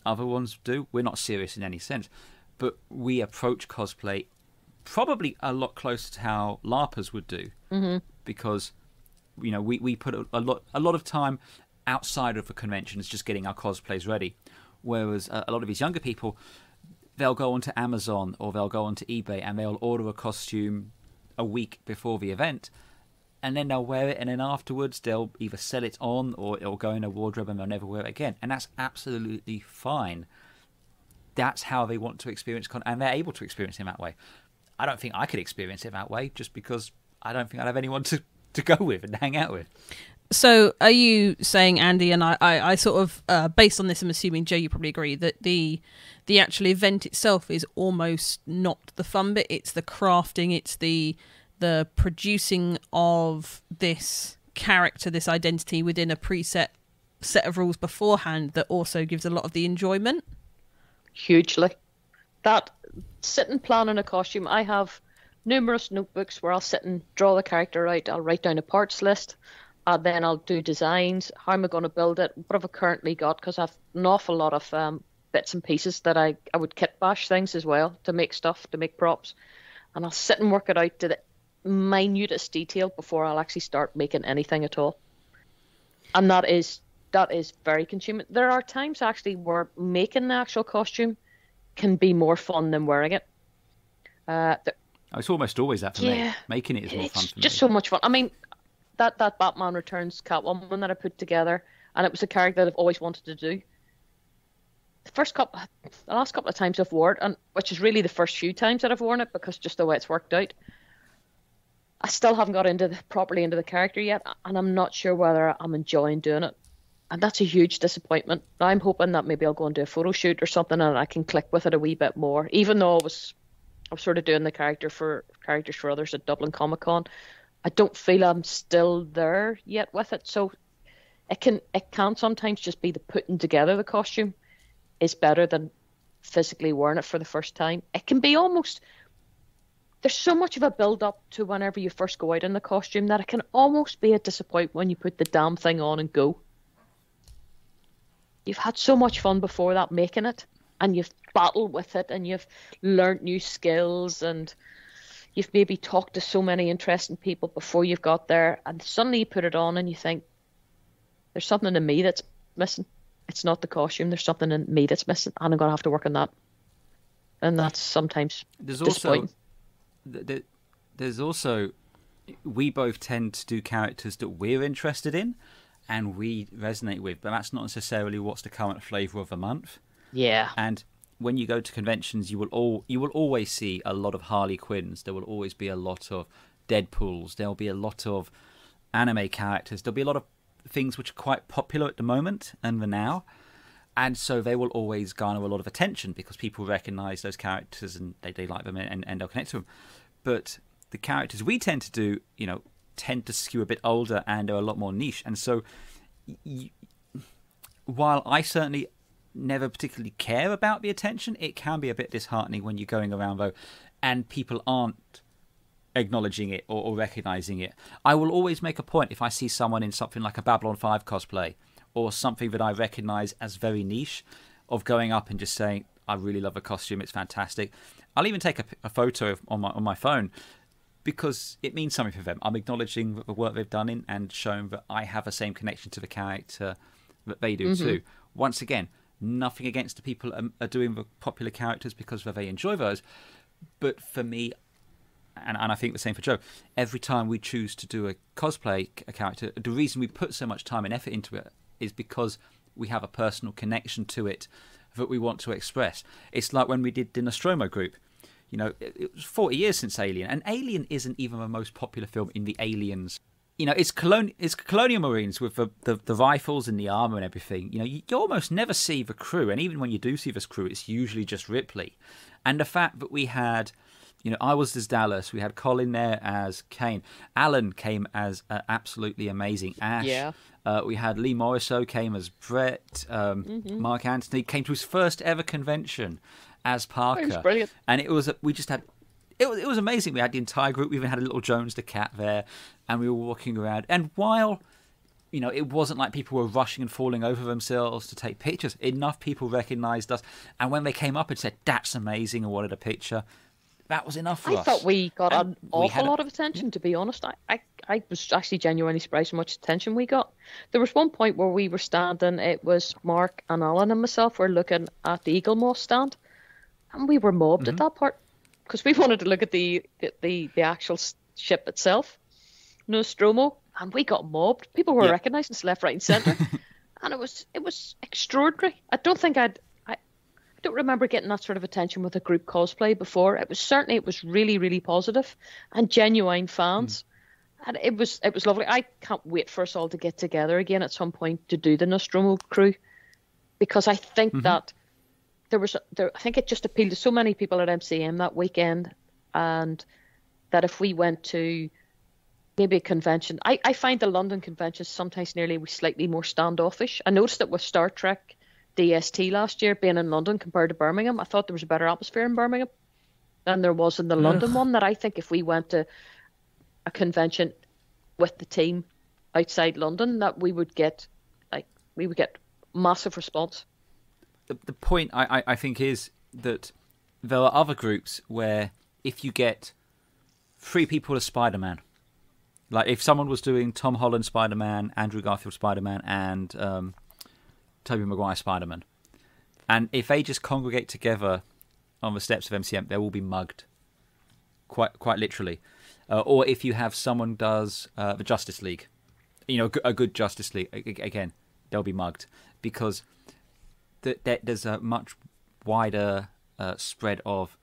[SPEAKER 3] other ones do. We're not serious in any sense, but we approach cosplay probably a lot closer to how LARPers would do, because we put a lot of time outside of the conventions just getting our cosplays ready, whereas a lot of these younger people, they'll go onto Amazon or they'll go onto eBay and they'll order a costume a week before the event, and then they'll wear it, and then afterwards they'll either sell it on or it'll go in a wardrobe and they'll never wear it again. And that's absolutely fine. That's how they want to experience and they're able to experience it in that way. I don't think I could experience it that way, just because I don't think I'd have anyone to go with and hang out with.
[SPEAKER 1] So are you saying, Andy, and I sort of, based on this, I'm assuming, Joe, you probably agree, that the actual event itself is almost not the fun bit, it's the crafting, it's the producing of this character, this identity within a preset set of rules beforehand, that also gives a lot of the enjoyment?
[SPEAKER 2] Hugely. That sit and plan on a costume. I have numerous notebooks where I'll sit and draw the character out. I'll write down a parts list. Then I'll do designs. How am I going to build it? What have I currently got? Because I have an awful lot of bits and pieces that I would kit bash things as well to make stuff, to make props. And I'll sit and work it out to the minutest detail before I'll actually start making anything at all. And that is very consuming. There are times actually where making the actual costume can be more fun than wearing it.
[SPEAKER 3] It's almost always that for me. Making it is more fun for me. It's just so
[SPEAKER 2] much fun. I mean, that Batman Returns Catwoman that I put together, and it was a character that I've always wanted to do. The last couple of times I've worn it, and which is really the first few times that I've worn it, because just the way it's worked out, I still haven't got properly into the character yet, and I'm not sure whether I'm enjoying doing it. And that's a huge disappointment. I'm hoping that maybe I'll go and do a photo shoot or something and I can click with it a wee bit more. Even though I was sort of doing the characters for others at Dublin Comic Con, I don't feel I'm still there yet with it. So it can sometimes just be the putting together the costume is better than physically wearing it for the first time. It can be almost... There's so much of a build-up to whenever you first go out in the costume that it can almost be a disappointment when you put the damn thing on and go. You've had so much fun before that making it, and you've battled with it, and you've learnt new skills, and you've maybe talked to so many interesting people before you've got there, and suddenly you put it on and you think, there's something in me that's missing. It's not the costume, there's something in me that's missing, and I'm going to have to work on that. And that's sometimes disappointing.
[SPEAKER 3] There's also we both tend to do characters that we're interested in and we resonate with, but that's not necessarily what's the current flavour of the month.
[SPEAKER 2] Yeah.
[SPEAKER 3] And when you go to conventions, you will always see a lot of Harley Quinns. There will always be a lot of Deadpools. There will be a lot of anime characters. There'll be a lot of things which are quite popular at the moment and the now. And so they will always garner a lot of attention because people recognise those characters and they like them and they'll connect to them. But the characters we tend to do, tend to skew a bit older and are a lot more niche. And so while I certainly never particularly care about the attention, it can be a bit disheartening when you're going around, though, and people aren't acknowledging it or recognising it. I will always make a point if I see someone in something like a Babylon 5 cosplay or something that I recognise as very niche, of going up and just saying, I really love a costume, it's fantastic. I'll even take a photo on my phone because it means something for them. I'm acknowledging the work they've done and showing that I have the same connection to the character that they do too. Once again, nothing against the people are doing the popular characters because they enjoy those. But for me, and I think the same for Joe, every time we choose to do a cosplay a character, the reason we put so much time and effort into it is because we have a personal connection to it that we want to express. It's like when we did the Nostromo group. It was 40 years since Alien, and Alien isn't even the most popular film in the Aliens. It's Colonial Marines with the rifles and the armour and everything. You almost never see the crew, and even when you do see this crew, it's usually just Ripley. And the fact that we had, I was as Dallas, we had Colin there as Kane, Alan came as absolutely amazing Ash.
[SPEAKER 2] Yeah.
[SPEAKER 3] We had Lee Morisseau came as Brett. Mark Anthony came to his first ever convention as Parker.
[SPEAKER 2] It was brilliant.
[SPEAKER 3] And it was it was amazing. We had the entire group. We even had a little Jones the cat there, and we were walking around. And while it wasn't like people were rushing and falling over themselves to take pictures, enough people recognised us. And when they came up and said, "That's amazing," and wanted a picture, that was enough for us.
[SPEAKER 2] I thought we got
[SPEAKER 3] And
[SPEAKER 2] an awful lot of attention, to be honest. I was actually genuinely surprised how much attention we got. There was one point where we were standing, it was Mark and Alan and myself were looking at the Eagle Moss stand, and we were mobbed at that part because we wanted to look at the actual ship itself, Nostromo, and we got mobbed. People were recognising us left, right, and centre, and it was extraordinary. I don't remember getting that sort of attention with a group cosplay before. It was really, really positive and genuine fans. And it was lovely. I can't wait for us all to get together again at some point to do the Nostromo crew, because I think that I think it just appealed to so many people at MCM that weekend, and that if we went to maybe a convention, I find the London conventions sometimes nearly slightly more standoffish. I noticed it with Star Trek DST last year being in London compared to Birmingham. I thought there was a better atmosphere in Birmingham than there was in the London one. That I think if we went to a convention with the team outside London, that we would get massive response.
[SPEAKER 3] The point I think is that there are other groups where if you get 3 people as Spider-Man, like if someone was doing Tom Holland Spider-Man, Andrew Garfield Spider-Man, and Tobey Maguire Spider-Man, and if they just congregate together on the steps of MCM, they will be mugged, quite literally. Or if you have someone does the Justice League, a good Justice League, again, they'll be mugged because there's a much wider spread of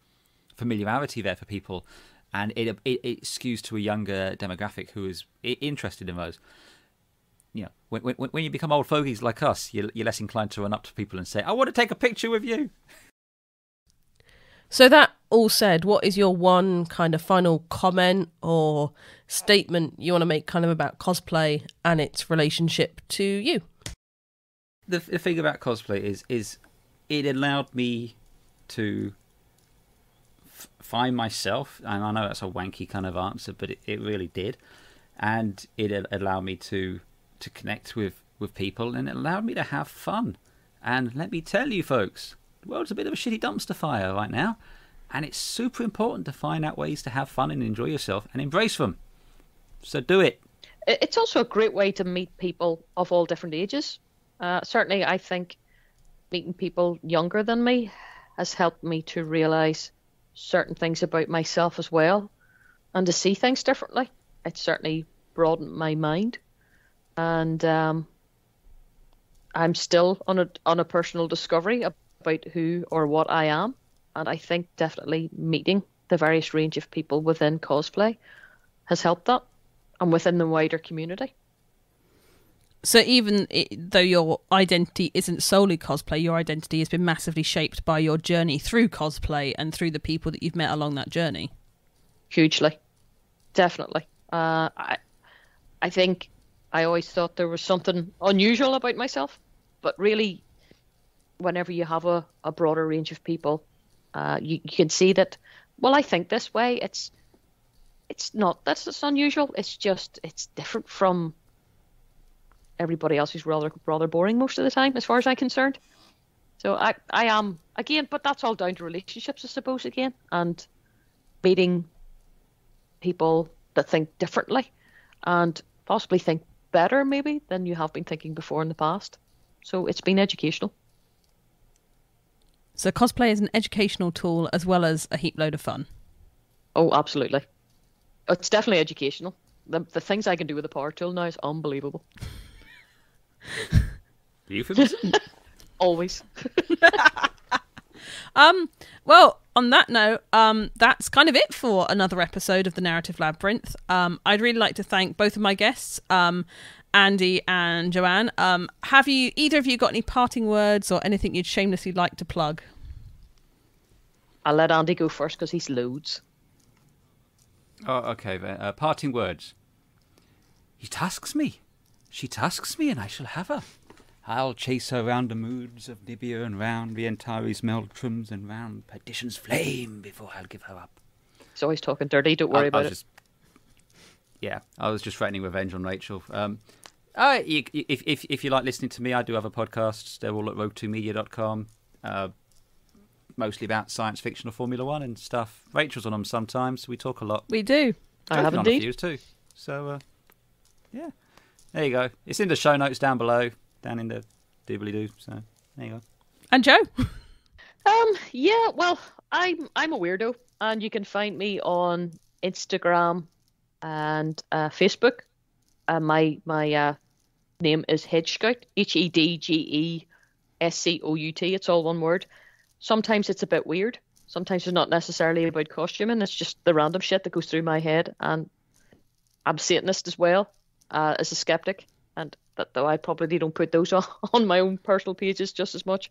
[SPEAKER 3] familiarity there for people, and it skews to a younger demographic who is interested in those. When you become old fogies like us, you're less inclined to run up to people and say, "I want to take a picture with you."
[SPEAKER 4] So that all said, what is your one kind of final comment or statement you want to make kind of about cosplay and its relationship to you?
[SPEAKER 3] The thing about cosplay is it allowed me to find myself, and I know that's a wanky kind of answer, but it really did. And it allowed me to connect with people, and it allowed me to have fun. And let me tell you, folks, the world's a bit of a shitty dumpster fire right now, and it's super important to find out ways to have fun and enjoy yourself and embrace them. So do it.
[SPEAKER 2] It's also a great way to meet people of all different ages. Certainly, I think meeting people younger than me has helped me to realise certain things about myself as well, and to see things differently. It's certainly broadened my mind, and I'm still on a personal discovery about who or what I am, and I think definitely meeting the various range of people within cosplay has helped that, and within the wider community.
[SPEAKER 1] So even though your identity isn't solely cosplay, your identity has been massively shaped by your journey through cosplay and through the people that you've met along that journey.
[SPEAKER 2] Hugely, definitely. I think I always thought there was something unusual about myself, but really, whenever you have a broader range of people, you can see that, well, I think this way. It's not that it's unusual. It's just it's different from everybody else who's rather boring most of the time, as far as I'm concerned. So I am, again, but that's all down to relationships, I suppose, again, and meeting people that think differently and possibly think better maybe than you have been thinking before in the past. So it's been educational.
[SPEAKER 1] So cosplay is an educational tool as well as a heap load of fun.
[SPEAKER 2] Oh, absolutely. It's definitely educational. The things I can do with a power tool now is unbelievable.
[SPEAKER 3] Euphemism?
[SPEAKER 2] Always.
[SPEAKER 1] Well, on that note, that's kind of it for another episode of the Narrative Labyrinth. I'd really like to thank both of my guests, Andy and Joanne. Have either of you got any parting words or anything you'd shamelessly like to plug?
[SPEAKER 3] I'll let Andy go first because he's loads. Oh, okay. Parting words. He tasks me. She tasks me, and I shall have her. I'll chase her round the moods of Nibia and round the Antares Meldrums and round Perdition's flame before I'll give her up.
[SPEAKER 2] He's always talking dirty, don't worry about it.
[SPEAKER 3] Yeah, I was just threatening revenge on Rachel. If you like listening to me, I do have a podcast. They're all at road2media.com. Mostly about science fiction or Formula One and stuff. Rachel's on them sometimes. We talk a lot.
[SPEAKER 1] We do.
[SPEAKER 2] I have indeed.
[SPEAKER 3] On a few too. So, yeah. There you go. It's in the show notes down below, down in the doobly-doo. So, there you go.
[SPEAKER 1] And Joe?
[SPEAKER 2] Yeah, well, I'm a weirdo, and you can find me on Instagram and Facebook. My name is Hedge Scout, HEDGESCOUT. It's all one word. Sometimes it's a bit weird. Sometimes it's not necessarily about costuming. It's just the random shit that goes through my head. And I'm Satanist as well, as a skeptic. And though I probably don't put those on my own personal pages just as much.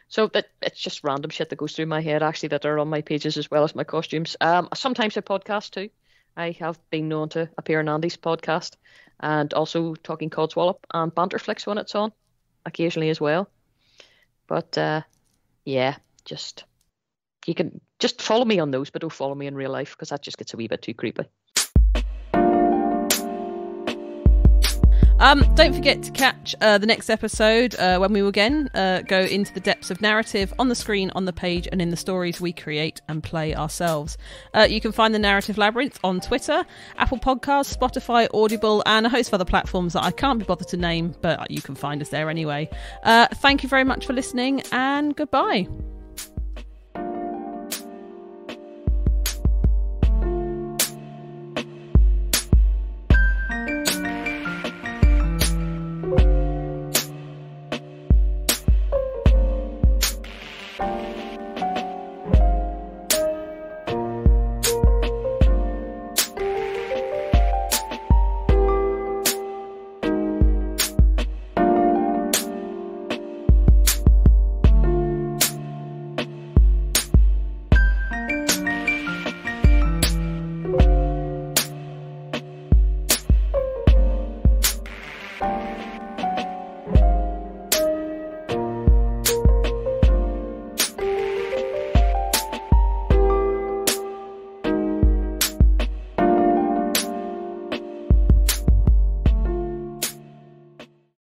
[SPEAKER 2] So that it's just random shit that goes through my head, actually, that are on my pages as well as my costumes. Sometimes I podcast too. I have been known to appear on Andy's podcast and also Talking Codswallop and Banterflix when it's on, occasionally as well. But yeah, you can just follow me on those, but don't follow me in real life because that just gets a wee bit too creepy.
[SPEAKER 1] Don't forget to catch the next episode when we will again go into the depths of narrative on the screen, on the page, and in the stories we create and play ourselves. You can find the Narrative Labyrinth on Twitter, Apple Podcasts, Spotify, Audible, and a host of other platforms that I can't be bothered to name, but you can find us there anyway. Thank you very much for listening, and goodbye.